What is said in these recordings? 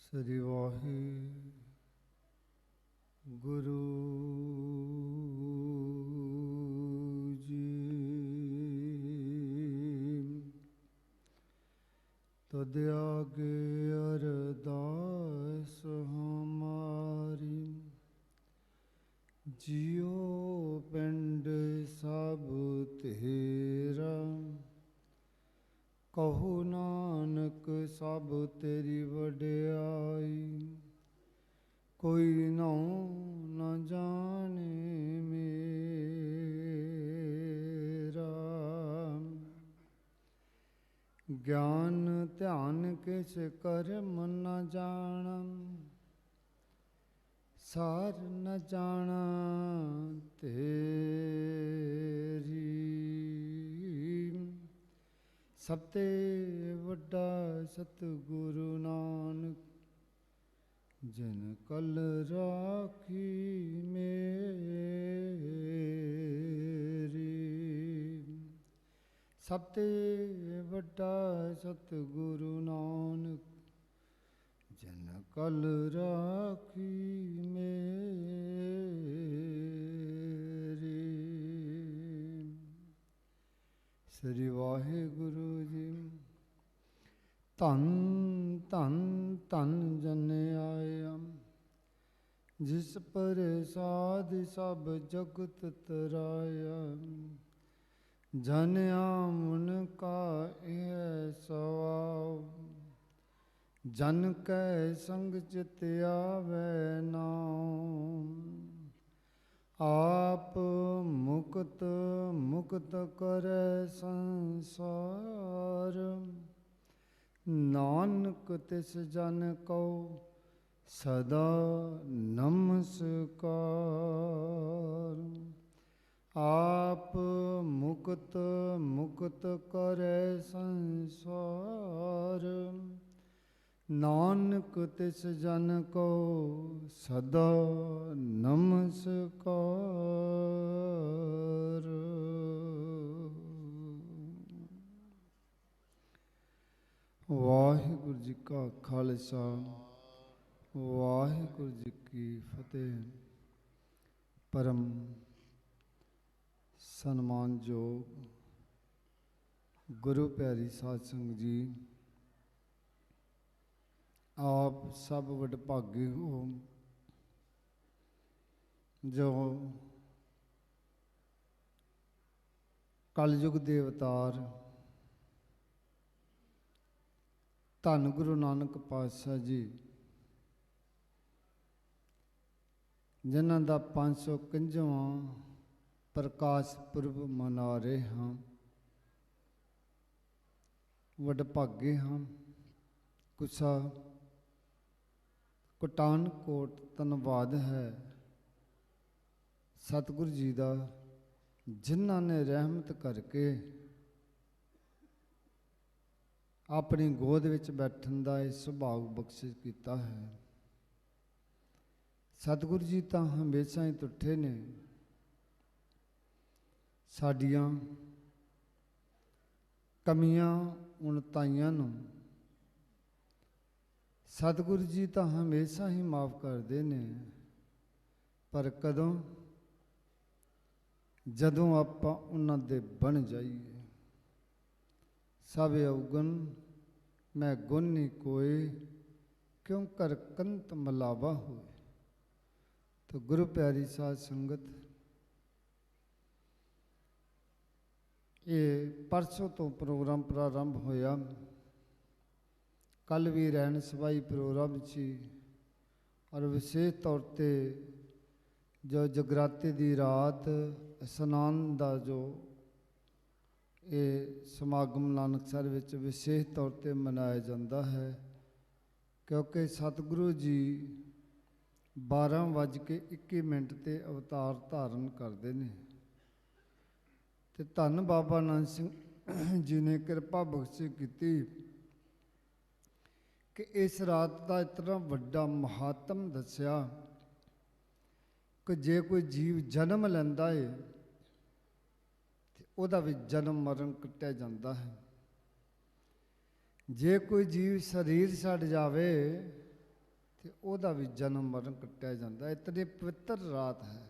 ਸ੍ਰੀ ਵਾਹਿਗੁਰੂ ਜੀ। ਤਦ ਆਗੇ ਅਰਦਾਸ ਹਮਾਰੀ, ਜਿਉ ਪਿੰਡ ਸਭ ਤੇਰਾ। ਕਹੋ ਨਾਨਕ ਸਭ ਤੇਰੀ ਵਡਿਆਈ, ਕੋਈ ਨਾਉ ਨ ਜਾਣੇ ਮੇਰਾ। ਗਿਆਨ ਧਿਆਨ ਕਿਛ ਕਰਮ ਨ ਜਾਣੰ, ਸਾਰ ਨ ਜਾਣਾ ਤੇਰੀ। ਸਭ ਤੇ ਵੱਡਾ ਸਤਿਗੁਰੂ ਨਾਨਕ, ਜਿਨ ਕਲ ਰਾਖੀ ਮੇਰੀ। ਸਭ ਤੇ ਵੱਡਾ ਸਤਿਗੁਰੂ ਨਾਨਕ, ਜਿਨ ਕਲ ਰਾਖੀ ਮੇਰੀ। ਸ੍ਰੀ ਵਾਹਿਗੁਰੂ ਜੀ। ਧੰਨ ਧੰਨ ਧੰਨ ਜਨ ਆਇਆ, ਜਿਸ ਪ੍ਰਸਾਦਿ ਸਭ ਜਗਤ ਤਰਾਇਆ। ਜਨ ਆਮਨ ਕਾ ਇਹ ਸਵਾਉ, ਜਨ ਕੈ ਸੰਗ ਚਿਤ ਆਵੈ ਨਾਉ। ਆਪ ਮੁਕਤ ਮੁਕਤ ਕਰੈ ਸੰਸਾਰ, ਨਾਨਕ ਤਿਸ ਜਨ ਕੋ ਸਦਾ ਨਮਸਕਾਰ। ਆਪ ਮੁਕਤ ਮੁਕਤ ਕਰੈ ਸੰਸਾਰ, ਨਾਨਕ ਤਿਸ ਜਨ ਕੋ ਸਦਾ ਨਮਸਕਾਰ। ਵਾਹਿਗੁਰੂ ਜੀ ਕਾ ਖਾਲਸਾ, ਵਾਹਿਗੁਰੂ ਜੀ ਕੀ ਫਤਿਹ। ਪਰਮ ਸਨਮਾਨਯੋਗ ਗੁਰੂ ਪਿਆਰੀ ਸਾਧ ਸੰਗਤ ਜੀ, ਆਪ ਸਭ ਵਡਭਾਗੇ ਹੋ ਜੋ ਕਲਯੁਗ ਦੇ ਅਵਤਾਰ ਧੰਨ ਗੁਰੂ ਨਾਨਕ ਪਾਤਸ਼ਾਹ ਜੀ, ਜਿਨ੍ਹਾਂ ਦਾ 551ਵਾਂ ਪ੍ਰਕਾਸ਼ ਪੁਰਬ ਮਨਾ ਰਹੇ ਹਾਂ। ਵਡਭਾਗੇ ਹਾਂ। ਕੁਸਾ ਪਠਾਨਕੋਟ ਧੰਨਵਾਦ ਹੈ ਸਤਿਗੁਰੂ ਜੀ ਦਾ, ਜਿਨ੍ਹਾਂ ਨੇ ਰਹਿਮਤ ਕਰਕੇ ਆਪਣੀ ਗੋਦ ਵਿੱਚ ਬੈਠਣ ਦਾ ਇਹ ਸੁਭਾਗ ਬਖਸ਼ਿਸ਼ ਕੀਤਾ ਹੈ। ਸਤਿਗੁਰੂ ਜੀ ਤਾਂ ਹਮੇਸ਼ਾ ਹੀ ਤੁੱਠੇ ਨੇ ਸਾਡੀਆਂ ਕਮੀਆਂ ਉਣਤਾਈਆਂ ਨੂੰ। ਸਤਿਗੁਰੂ ਜੀ ਤਾਂ ਹਮੇਸ਼ਾ ਹੀ ਮਾਫ ਕਰਦੇ ਨੇ, ਪਰ ਕਦੋਂ? ਜਦੋਂ ਆਪਾਂ ਉਹਨਾਂ ਦੇ ਬਣ ਜਾਈਏ। ਸਭ ਅਵਗੁਣ ਮੈਂ ਗੁਣ ਨਹੀਂ ਕੋਏ, ਕਿਉਂ ਕਰ ਕੰਤ ਮਲਾਵਾ ਹੋਏ। ਤਾਂ ਗੁਰੂ ਪਿਆਰੀ ਸਾਧ ਸੰਗਤ, ਇਹ ਪਰਸੋਂ ਤੋਂ ਪ੍ਰੋਗਰਾਮ ਪ੍ਰਾਰੰਭ ਹੋਇਆ। ਕੱਲ੍ਹ ਵੀ ਰਹਿਣ ਸਭਾਈ ਪ੍ਰੋਗਰਾਮ ਸੀ, ਔਰ ਵਿਸ਼ੇਸ਼ ਤੌਰ 'ਤੇ ਜੋ ਜਗਰਾਤੇ ਦੀ ਰਾਤ ਇਸ਼ਨਾਨ ਦਾ ਜੋ ਇਹ ਸਮਾਗਮ ਨਾਨਕਸਰ ਵਿੱਚ ਵਿਸ਼ੇਸ਼ ਤੌਰ 'ਤੇ ਮਨਾਇਆ ਜਾਂਦਾ ਹੈ, ਕਿਉਂਕਿ ਸਤਿਗੁਰੂ ਜੀ 12:21 'ਤੇ ਅਵਤਾਰ ਧਾਰਨ ਕਰਦੇ ਨੇ। ਅਤੇ ਧੰਨ ਬਾਬਾ ਨਾਨਕ ਸਿੰਘ ਜੀ ਨੇ ਕਿਰਪਾ ਬਖਸ਼ੀ ਕੀਤੀ ਕਿ ਇਸ ਰਾਤ ਦਾ ਇਤਨਾ ਵੱਡਾ ਮਹਾਤਮ ਦੱਸਿਆ ਕਿ ਜੇ ਕੋਈ ਜੀਵ ਜਨਮ ਲੈਂਦਾ ਏ ਤੇ ਉਹਦਾ ਵੀ ਜਨਮ ਮਰਨ ਕੱਟਿਆ ਜਾਂਦਾ ਹੈ। ਜੇ ਕੋਈ ਜੀਵ ਸਰੀਰ ਛੱਡ ਜਾਵੇ ਤੇ ਉਹਦਾ ਵੀ ਜਨਮ ਮਰਨ ਕੱਟਿਆ ਜਾਂਦਾ। ਇਤਨੀ ਪਵਿੱਤਰ ਰਾਤ ਹੈ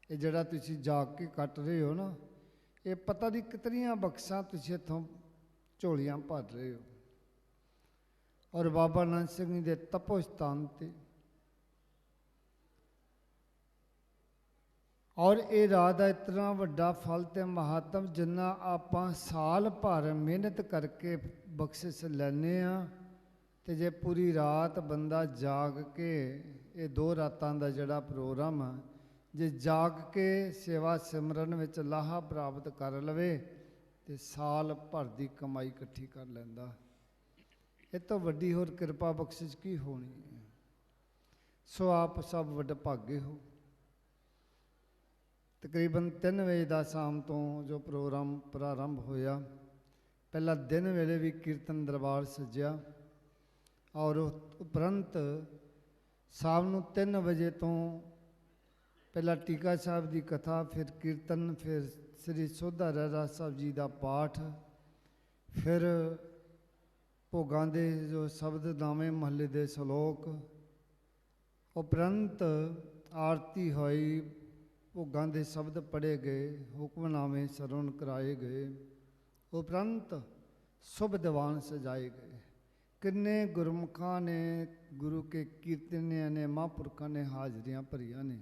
ਇਹ, ਜਿਹੜਾ ਤੁਸੀਂ ਜਾਗ ਕੇ ਕੱਟ ਰਹੇ ਹੋ ਨਾ, ਇਹ ਪਤਾ ਨਹੀਂ ਕਿਤਨੀਆਂ ਬਖਸ਼ਾਂ ਤੁਸੀਂ ਇੱਥੋਂ ਝੋਲੀਆਂ ਭਰ ਰਹੇ ਹੋ। ਔਰ ਬਾਬਾ ਨੰਦ ਸਿੰਘ ਜੀ ਦੇ ਤਪੋ ਸਥਾਨ 'ਤੇ, ਔਰ ਇਹ ਰਾਤ ਦਾ ਇਤਨਾ ਵੱਡਾ ਫਲ ਤੇ ਮਹਾਤਮ, ਜਿੰਨਾ ਆਪਾਂ ਸਾਲ ਭਰ ਮਿਹਨਤ ਕਰਕੇ ਬਖਸ਼ਿਸ਼ ਲੈਂਦੇ ਹਾਂ। ਤੇ ਜੇ ਪੂਰੀ ਰਾਤ ਬੰਦਾ ਜਾਗ ਕੇ, ਇਹ 2 ਰਾਤਾਂ ਦਾ ਜਿਹੜਾ ਪ੍ਰੋਗਰਾਮ ਆ, ਜੇ ਜਾਗ ਕੇ ਸੇਵਾ ਸਿਮਰਨ ਵਿੱਚ ਲਾਹਾ ਪ੍ਰਾਪਤ ਕਰ ਲਵੇ ਤੇ ਸਾਲ ਭਰ ਦੀ ਕਮਾਈ ਇਕੱਠੀ ਕਰ ਲੈਂਦਾ। ਇਹ ਤੋਂ ਵੱਡੀ ਹੋਰ ਕਿਰਪਾ ਬਖਸ਼ਿਸ਼ ਕੀ ਹੋਣੀ ਹੈ। ਸੋ ਆਪ ਸਭ ਵਡਭਾਗੇ ਹੋ। ਤਕਰੀਬਨ 3 ਵਜੇ ਦਾ ਸ਼ਾਮ ਤੋਂ ਜੋ ਪ੍ਰੋਗਰਾਮ ਪ੍ਰਾਰੰਭ ਹੋਇਆ, ਪਹਿਲਾਂ ਦਿਨ ਵੇਲੇ ਵੀ ਕੀਰਤਨ ਦਰਬਾਰ ਸਜਿਆ, ਔਰ ਉਪਰੰਤ ਸ਼ਾਮ ਨੂੰ 3 ਵਜੇ ਤੋਂ ਪਹਿਲਾਂ ਟੀਕਾ ਸਾਹਿਬ ਦੀ ਕਥਾ, ਫਿਰ ਕੀਰਤਨ, ਫਿਰ ਸ੍ਰੀ ਸੋਧਾ ਰਹਿਰਾਸ ਸਾਹਿਬ ਜੀ ਦਾ ਪਾਠ, ਫਿਰ ਭੋਗਾਂ ਦੇ ਜੋ ਸ਼ਬਦ ਨਾਵੇਂ ਮਹੱਲੇ ਦੇ ਸ਼ਲੋਕ, ਉਪਰੰਤ ਆਰਤੀ ਹੋਈ, ਭੋਗਾਂ ਦੇ ਸ਼ਬਦ ਪੜ੍ਹੇ ਗਏ, ਹੁਕਮਨਾਮੇ ਸਰਵਣ ਕਰਾਏ ਗਏ, ਉਪਰੰਤ ਸ਼ੁਭ ਦੀਵਾਨ ਸਜਾਏ ਗਏ। ਕਿੰਨੇ ਗੁਰਮੁਖਾਂ ਨੇ, ਗੁਰੂ ਕੇ ਕੀਰਤਨੀਆਂ ਨੇ, ਮਹਾਂਪੁਰਖਾਂ ਨੇ ਹਾਜ਼ਰੀਆਂ ਭਰੀਆਂ ਨੇ।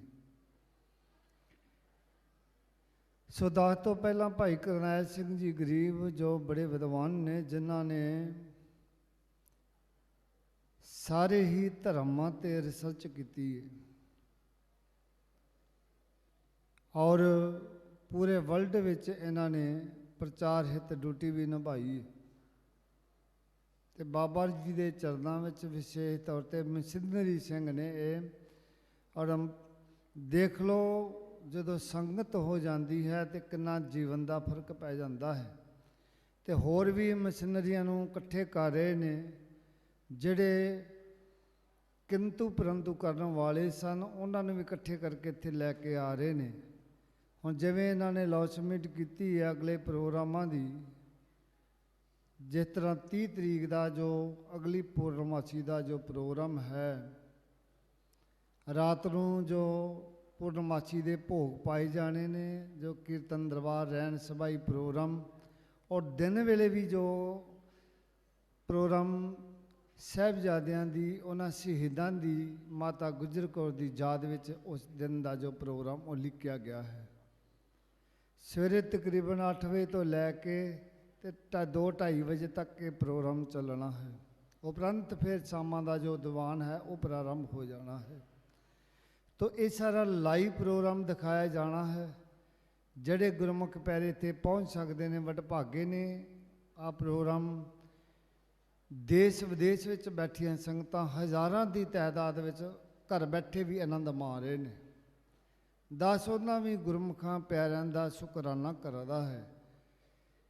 ਸੋ ਦਾਸ ਤੋਂ ਪਹਿਲਾਂ ਭਾਈ ਕਰਨੈਲ ਸਿੰਘ ਜੀ ਗਰੀਬ, ਜੋ ਬੜੇ ਵਿਦਵਾਨ ਨੇ, ਜਿਨ੍ਹਾਂ ਨੇ ਸਾਰੇ ਹੀ ਧਰਮਾਂ 'ਤੇ ਰਿਸਰਚ ਕੀਤੀ ਹੈ ਔਰ ਪੂਰੇ ਵਰਲਡ ਵਿੱਚ ਇਹਨਾਂ ਨੇ ਪ੍ਰਚਾਰ ਹਿੱਤ ਡਿਊਟੀ ਵੀ ਨਿਭਾਈ ਹੈ। ਤੇ ਬਾਬਾ ਜੀ ਦੇ ਚਰਨਾਂ ਵਿੱਚ ਵਿਸ਼ੇਸ਼ ਤੌਰ 'ਤੇ ਮਸ਼ੀਨਰੀ ਸਿੰਘ ਨੇ ਇਹ। ਔਰ ਦੇਖ ਲਓ, ਜਦੋਂ ਸੰਗਤ ਹੋ ਜਾਂਦੀ ਹੈ ਤੇ ਕਿੰਨਾ ਜੀਵਨ ਦਾ ਫਰਕ ਪੈ ਜਾਂਦਾ ਹੈ। ਤੇ ਹੋਰ ਵੀ ਮਸ਼ੀਨਰੀਆਂ ਨੂੰ ਇਕੱਠੇ ਕਰ ਰਹੇ ਨੇ, ਜਿਹੜੇ ਕਿੰਤੂ ਪਰੰਤੂ ਕਰਨ ਵਾਲੇ ਸਨ, ਉਹਨਾਂ ਨੂੰ ਵੀ ਇਕੱਠੇ ਕਰਕੇ ਇੱਥੇ ਲੈ ਕੇ ਆ ਰਹੇ ਨੇ। ਹੁਣ ਜਿਵੇਂ ਇਹਨਾਂ ਨੇ ਅਨਾਉਂਸਮੈਂਟ ਕੀਤੀ ਹੈ ਅਗਲੇ ਪ੍ਰੋਗਰਾਮਾਂ ਦੀ, ਜਿਸ ਤਰ੍ਹਾਂ 30 ਤਰੀਕ ਦਾ ਜੋ ਅਗਲੀ ਪੂਰਨਮਾਸ਼ੀ ਦਾ ਜੋ ਪ੍ਰੋਗਰਾਮ ਹੈ, ਰਾਤ ਨੂੰ ਜੋ ਪੂਰਨਮਾਸ਼ੀ ਦੇ ਭੋਗ ਪਾਏ ਜਾਣੇ ਨੇ, ਜੋ ਕੀਰਤਨ ਦਰਬਾਰ ਰਹਿਣ ਸਭਾਈ ਪ੍ਰੋਗਰਾਮ, ਔਰ ਦਿਨ ਵੇਲੇ ਵੀ ਜੋ ਪ੍ਰੋਗਰਾਮ ਸਾਹਿਬਜ਼ਾਦਿਆਂ ਦੀ, ਉਹਨਾਂ ਸ਼ਹੀਦਾਂ ਦੀ, ਮਾਤਾ ਗੁਜਰ ਕੌਰ ਦੀ ਯਾਦ ਵਿੱਚ ਉਸ ਦਿਨ ਦਾ ਜੋ ਪ੍ਰੋਗਰਾਮ ਉਹ ਲਿਖਿਆ ਗਿਆ ਹੈ। ਸਵੇਰੇ ਤਕਰੀਬਨ 8 ਵਜੇ ਤੋਂ ਲੈ ਕੇ ਤੇ 2-2:30 ਵਜੇ ਤੱਕ ਇਹ ਪ੍ਰੋਗਰਾਮ ਚੱਲਣਾ ਹੈ। ਉਪਰੰਤ ਫਿਰ ਸ਼ਾਮਾਂ ਦਾ ਜੋ ਦੀਵਾਨ ਹੈ ਉਹ ਪ੍ਰਾਰੰਭ ਹੋ ਜਾਣਾ ਹੈ। ਤੋ ਇਹ ਸਾਰਾ ਲਾਈਵ ਪ੍ਰੋਗਰਾਮ ਦਿਖਾਇਆ ਜਾਣਾ ਹੈ। ਜਿਹੜੇ ਗੁਰਮੁਖ ਪਿਆਰੇ ਇੱਥੇ ਪਹੁੰਚ ਸਕਦੇ ਨੇ, ਵਡਭਾਗੇ ਨੇ। ਆ ਪ੍ਰੋਗਰਾਮ ਦੇਸ਼ ਵਿਦੇਸ਼ ਵਿੱਚ ਬੈਠੀਆਂ ਸੰਗਤਾਂ ਹਜ਼ਾਰਾਂ ਦੀ ਤਾਦਾਦ ਵਿੱਚ ਘਰ ਬੈਠੇ ਵੀ ਆਨੰਦ ਮਾਣ ਰਹੇ ਨੇ। ਦਾਸ ਉਹਨਾਂ ਵੀ ਗੁਰਮੁਖਾਂ ਪਿਆਰਿਆਂ ਦਾ ਸ਼ੁਕਰਾਨਾ ਕਰਦਾ ਹੈ,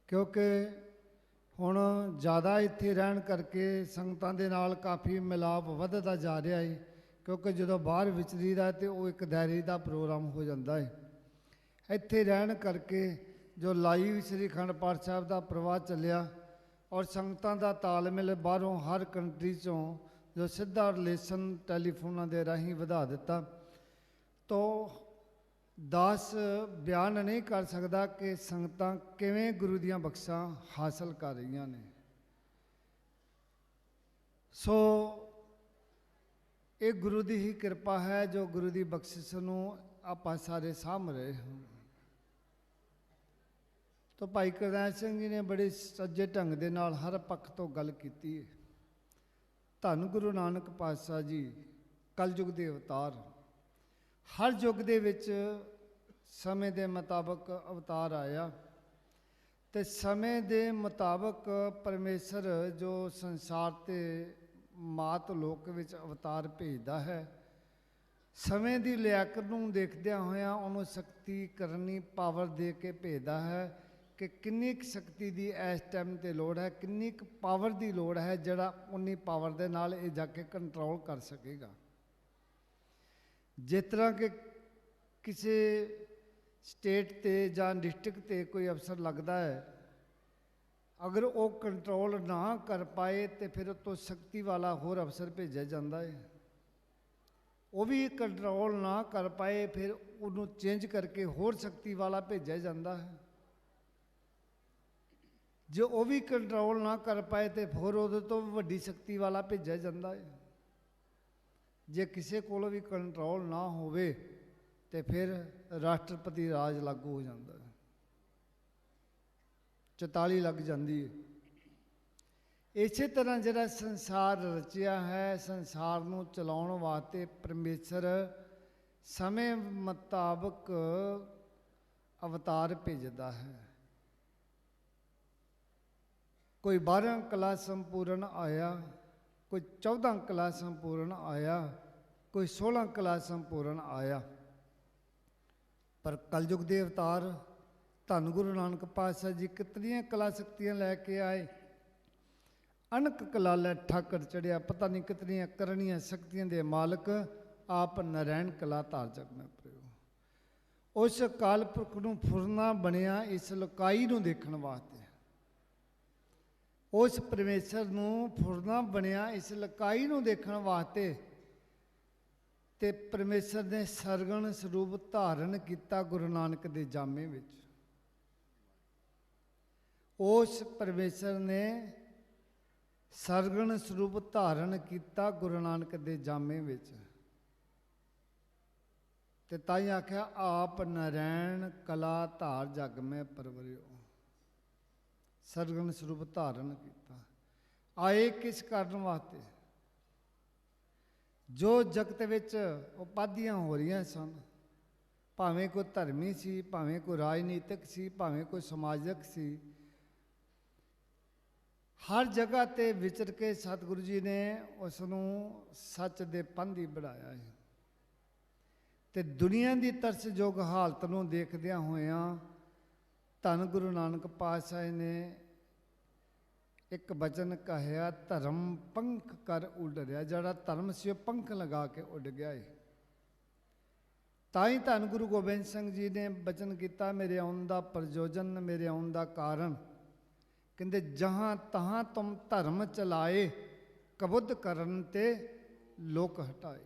ਕਿਉਂਕਿ ਹੁਣ ਜ਼ਿਆਦਾ ਇੱਥੇ ਰਹਿਣ ਕਰਕੇ ਸੰਗਤਾਂ ਦੇ ਨਾਲ ਕਾਫੀ ਮਿਲਾਪ ਵੱਧਦਾ ਜਾ ਰਿਹਾ ਹੈ। ਕਿਉਂਕਿ ਜਦੋਂ ਬਾਹਰ ਵਿਚਰੀਦਾ ਤੇ ਉਹ ਇੱਕ ਦਾਇਰੇ ਦਾ ਪ੍ਰੋਗਰਾਮ ਹੋ ਜਾਂਦਾ ਹੈ। ਇੱਥੇ ਰਹਿਣ ਕਰਕੇ ਜੋ ਲਾਈਵ ਸ੍ਰੀ ਅਖੰਡ ਪਾਠ ਸਾਹਿਬ ਦਾ ਪ੍ਰਵਾਹ ਚੱਲਿਆ, ਔਰ ਸੰਗਤਾਂ ਦਾ ਤਾਲਮੇਲ ਬਾਹਰੋਂ ਹਰ ਕੰਟਰੀ 'ਚੋਂ ਜੋ ਸਿੱਧਾ ਰਿਲੇਸ਼ਨ ਟੈਲੀਫੋਨਾਂ ਦੇ ਰਾਹੀਂ ਵਧਾ ਦਿੱਤਾ। ਤੋ ਦਾਸ ਬਿਆਨ ਨਹੀਂ ਕਰ ਸਕਦਾ ਕਿ ਸੰਗਤਾਂ ਕਿਵੇਂ ਗੁਰੂ ਦੀਆਂ ਬਖਸ਼ਾਂ ਹਾਸਲ ਕਰ ਰਹੀਆਂ ਨੇ। ਸੋ ਇਹ ਗੁਰੂ ਦੀ ਹੀ ਕਿਰਪਾ ਹੈ, ਜੋ ਗੁਰੂ ਦੀ ਬਖਸ਼ਿਸ਼ ਨੂੰ ਆਪਾਂ ਸਾਰੇ ਸਾਂਭ ਰਹੇ ਹਾਂ। ਤੋ ਭਾਈ ਕਰਨੈਲ ਸਿੰਘ ਜੀ ਨੇ ਬੜੇ ਸੱਜੇ ਢੰਗ ਦੇ ਨਾਲ ਹਰ ਪੱਖ ਤੋਂ ਗੱਲ ਕੀਤੀ ਹੈ। ਧੰਨ ਗੁਰੂ ਨਾਨਕ ਪਾਤਸ਼ਾਹ ਜੀ ਕਲਯੁਗ ਦੇ ਅਵਤਾਰ, ਹਰ ਯੁੱਗ ਦੇ ਵਿੱਚ ਸਮੇਂ ਦੇ ਮੁਤਾਬਕ ਅਵਤਾਰ ਆਇਆ, ਤੇ ਸਮੇਂ ਦੇ ਮੁਤਾਬਕ ਪਰਮੇਸ਼ਰ ਜੋ ਸੰਸਾਰ ਤੇ ਮਾਤ ਲੋਕ ਵਿੱਚ ਅਵਤਾਰ ਭੇਜਦਾ ਹੈ, ਸਮੇਂ ਦੀ ਲਿਆਕਤ ਨੂੰ ਦੇਖਦਿਆਂ ਹੋਇਆਂ ਉਹਨੂੰ ਸ਼ਕਤੀ ਕਰਨੀ ਪਾਵਰ ਦੇ ਕੇ ਭੇਜਦਾ ਹੈ ਕਿ ਕਿੰਨੀ ਕੁ ਸ਼ਕਤੀ ਦੀ ਇਸ ਟਾਈਮ 'ਤੇ ਲੋੜ ਹੈ, ਕਿੰਨੀ ਕੁ ਪਾਵਰ ਦੀ ਲੋੜ ਹੈ, ਜਿਹੜਾ ਉਨੀ ਪਾਵਰ ਦੇ ਨਾਲ ਇਹ ਜਾ ਕੇ ਕੰਟਰੋਲ ਕਰ ਸਕੇਗਾ। ਜਿਸ ਤਰ੍ਹਾਂ ਕਿ ਕਿਸੇ ਸਟੇਟ 'ਤੇ ਜਾਂ ਡਿਸਟ੍ਰਿਕਟ 'ਤੇ ਕੋਈ ਅਫਸਰ ਲੱਗਦਾ ਹੈ, अगर वो कंट्रोल ना कर पाए तो फिर तो शक्ति वाला होर अफसर भेजा जाता है, वो भी कंट्रोल ना कर पाए फिर उन्होंने चेंज करके होर शक्ति वाला भेजा जाता है। जो वो भी कंट्रोल ना कर पाए तो फिर उहदे तो वड्डी शक्ति वाला भेजा जाता है। जे किसी को भी कंट्रोल ना होवे तो फिर राष्ट्रपति राज लागू हो जाता है, 44 लग जाती है। इस तरह जिहड़ा संसार रचिया है, संसार नूं चलाउण वास्ते परमेश्वर समय मुताबक अवतार भेजदा है। कोई 12 कला संपूर्ण आया, कोई 14 कला संपूर्ण आया, कोई 16 कला संपूर्ण आया। पर कलयुग के अवतार धन गुरु नानक पातशाह जी कितनी कला शक्तियां लैके आए। अनक कला लैठा कर चढ़िया, पता नहीं कितनी करनिया शक्तियां दे मालक आप नारायण कला धार जग में प्रयोग। उस काल पुरख नूं फुरना बनिया इस लुकाई नूं देखण वास्ते, उस परमेश्वर नूं फुरना बनिया इस लुकाई नूं देखण वास्ते ते परमेश्वर ने सरगण स्वरूप धारण किया गुरु नानक दे जामे विच। उस परमेश्वर ने सरगण स्वरूप धारण किया गुरु नानक दे जामे विच, ते ताई आख्या आप नारायण कला धार जग में परवरियो। सरगण स्वरूप धारण किया, आए किस कारण वास्ते? जो जगत विच उपाधियां हो रही सन, भावें कोई धर्मी सी, भावें कोई राजनीतिक सी, भावें कोई समाजक सी, हर जगह ते विचर के सतगुरु जी ने उसनूं सच दे पंधी बढ़ाया है। ते दुनिया की तरसयोग हालत नूं देखदियां होइयां धन गुरु नानक पातशाह ने एक वचन कहा, धर्म पंख कर उड़ रहा। जड़ा धर्म से पंख लगा के उड़ गया है। ताई धन गुरु गोबिंद सिंह जी ने वचन किया, मेरे आउण दा प्रयोजन, मेरे आउण दा कारण, कहते जहाँ तहाँ तुम धर्म चलाए, कबुद्ध करन ते लोक हटाए।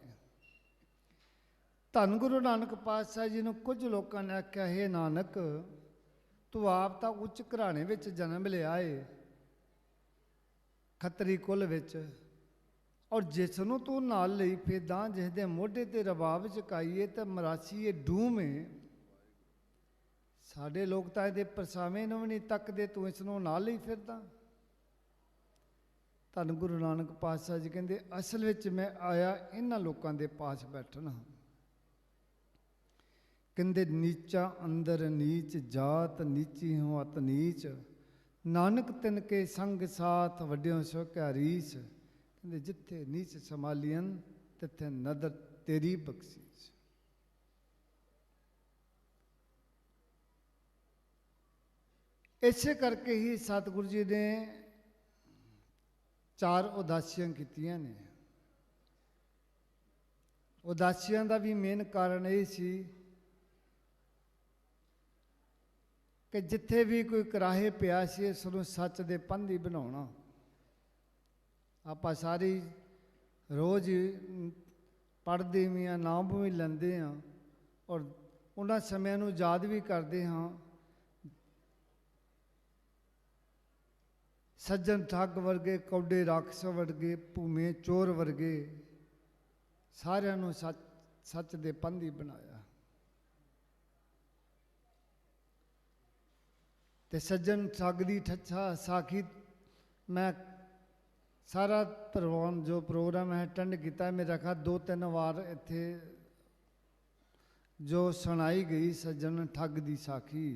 धन गुरु नानक पातशाह जी ने कुछ लोगों ने आख्या, हे नानक तू आप तो उच्च घराने विच जन्म लिया है, खतरी कुल विच, और जिसनों तू नाल लई फिरदा, जिसदे मोढे ते रबाब चकाईए तो मरासी डूम है। साडे लोग तो ये परछावें नूं भी नहीं तकदे, तू इसनों नाल ही फिरदा। धन गुरु नानक पातशाह जी कहते असल विच मैं आया इन्हां लोगों के पास बैठना। कहते नीचा अंदर नीच, जात नीची हो अत नीच, नानक तिन के संग साथ वड्यों सो क्या रीस। कहते जिथे नीच संभालियन तिथे नदर तेरी बख्शीश। इसे करके ही सतगुरु जी ने 4 उदासियां कीतियां ने। उदासियां का भी मेन कारण यह सी कि जिथे भी कोई कराहे पिया सी उसनूं सच दे पंधी बनाउणा। आपां सारी रोज़ पढ़ते भी हाँ, नाम भी लैंदे हाँ, और उन्हां समयां नूं याद भी करते हाँ। सज्जन ठग वर्गे, कौडे राखस वर्गे, भूमे चोर वर्गे, सारिਆਂ ਨੂੰ सच दे पंधी बनाया। ते सज्जन ठग दी ठच्छा साखी मैं सारा जो प्रोग्राम है अटेंड किया। मेरा ख्याल 2-3 बार इत्थे जो सुनाई गई सज्जन ठग दी साखी,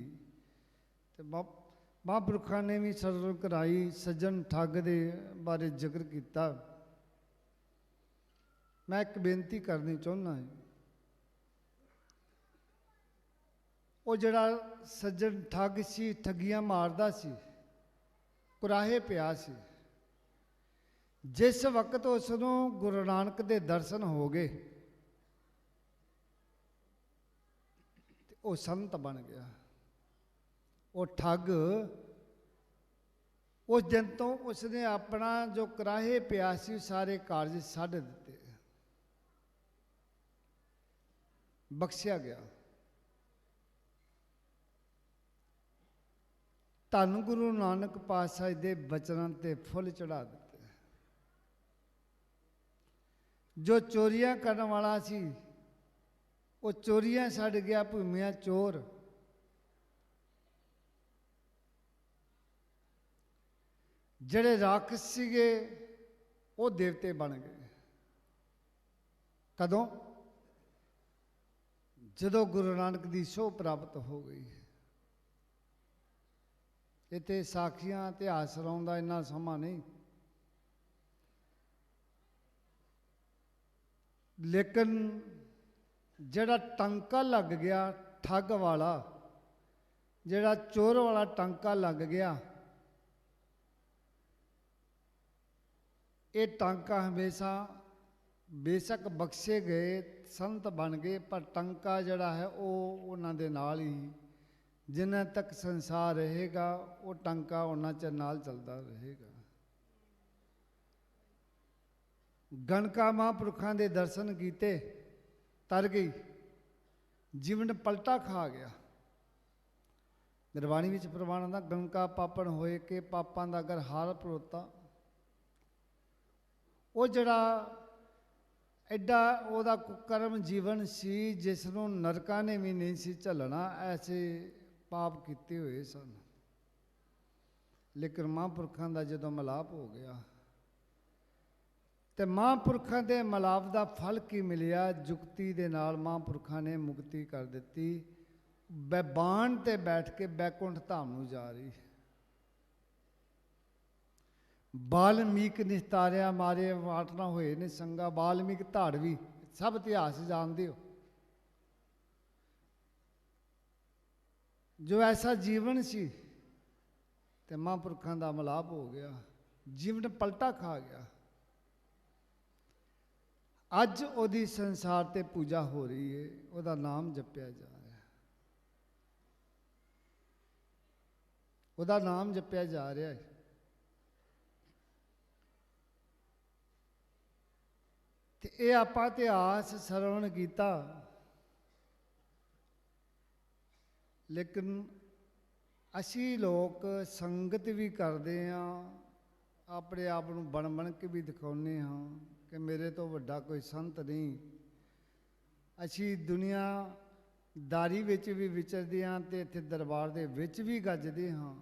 ते महापुरखा ने भी सरल कराई। सज्जन ठग दे बारे जिक्र किया। मैं एक बेनती करनी चाहुंदा है, वो जड़ा सज्जन ठग सी, ठगियां मारदा सी, कुराहे पिया सी, जिस वक्त उसनों गुरु नानक दे दर्शन हो गए वो संत बन गया। वो ठग उस दिन तो उसने अपना जो कराहे पिया सी सारे कारज छड्ड दिते, बख्शिया गया। धन गुरु नानक पातशाह दे बचनों ते फुल चढ़ा दिते। जो चोरियां करने वाला सी वो चोरियां छड्ड गया, भूमिया चोर। जड़े राक्षस सीगे वो देवते बन गए। कदों? जदों गुरु नानक की सौह प्राप्त हो गई। इत्थे साखियां इतिहास सुनाउण दा इन्ना समा नहीं, लेकिन जड़ा टांका लग गया ठग वाला, जड़ा चोर वाला टांका लग गया, ये टांका हमेशा बेशक बख्शे गए, संत बन गए, पर टांका जड़ा है वो उन्हां दे नाल ही, जिन्ना तक संसार रहेगा वो टांका उन्ना चਿਰ नाल चलता रहेगा। गणका महापुरखों के दर्शन किए, तर गई, जीवन पलटा खा गया। गुरबाणी विच प्रमाण आंदा, गणका पापण होए के पापां दा अगर हाल परोता। वो जड़ा एडा ओदा कुकर्म जीवन सी जिसनों नरकां ने भी नहीं सी झलना, ऐसे पाप किए हुए सन। लेकिन महापुरखों का जदों मिलाप हो गया तो महापुरखों के मिलाप का फल की मिलिया, जुगती दे नाल महापुरखों ने मुक्ति कर दी। बैबान ते बैठ के बैकुंठ धाम नूं जा रही। बाल्मीक निस्तारिया मारे वाटना होए ने संगा, बाल्मीक धाड़वी, सब इतिहास जानते हो। जो ऐसा जीवन सी ते महापुरखों का मिलाप हो गया, जीवन पलटा खा गया। अज ओदी संसार ते पूजा हो रही है, ओदा नाम जपया जा रहा है, ओदा नाम जपया जा रहा है। ते ये आपां इतिहास सरवण कीता, लेकिन असी लोग संगत भी करते हैं, अपने आप को बन बन के भी दिखाने हाँ कि मेरे तो वड्डा कोई संत नहीं। असी दुनियादारी विच भी विचरते हाँ ते इत्थे दरबार दे विच भी गजदे हाँ।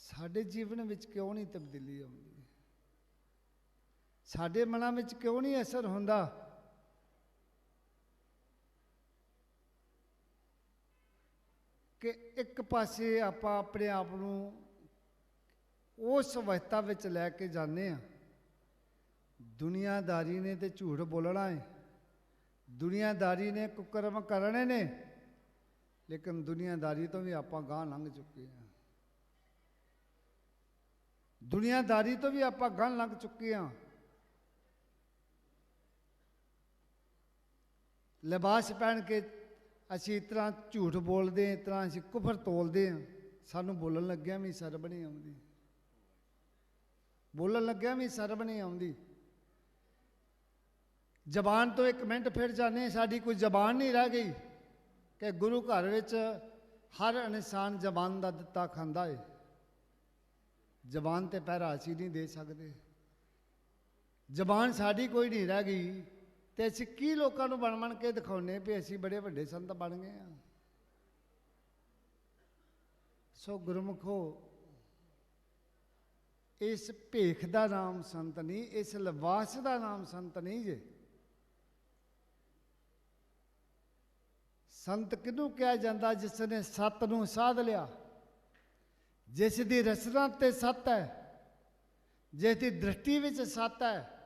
साडे जीवन विच क्यों नहीं तब्दीली आउंदी? साडे मनां विच क्यों नहीं असर हुंदा? कि एक पासे आपां अपने आप नूं उस अवस्था विच लैके जाने आ, दुनियादारी ने तो झूठ बोलना है, दुनियादारी ने कुकर्म करने ने, लेकिन दुनियादारी तो भी आपां गांह लंघ चुके हैं। दुनियादारी तो भी आपां गांह लंघ चुके हैं। लिबास पहन के असी इतना झूठ बोलते, इतना असी कुफर तोलते हैं, सानू बोलन लग्या भी शर्म नहीं आउंदी, बोलन लग्या भी शर्म नहीं आउंदी। जबान तो एक मिनट फिर जाने, साड़ी कोई जबान नहीं रह गई कि गुरु घर विच हर इंसान जबान का दिता खांदा है। जबान ते पहरा असी नहीं दे सकते, जबान साड़ी कोई नहीं रह गई तो असी की लोगों को बन बन के दिखाने भी असी बड़े वड्डे संत बन गए हैं। सो गुरमुखो, इस भेख का नाम संत नहीं, इस लिबास का नाम संत नहीं जे। संत किनू कहा जाता? जिसने सत नूं साध लिया, जिस दी रचना ते सत है, जिसकी दृष्टि विच सत है,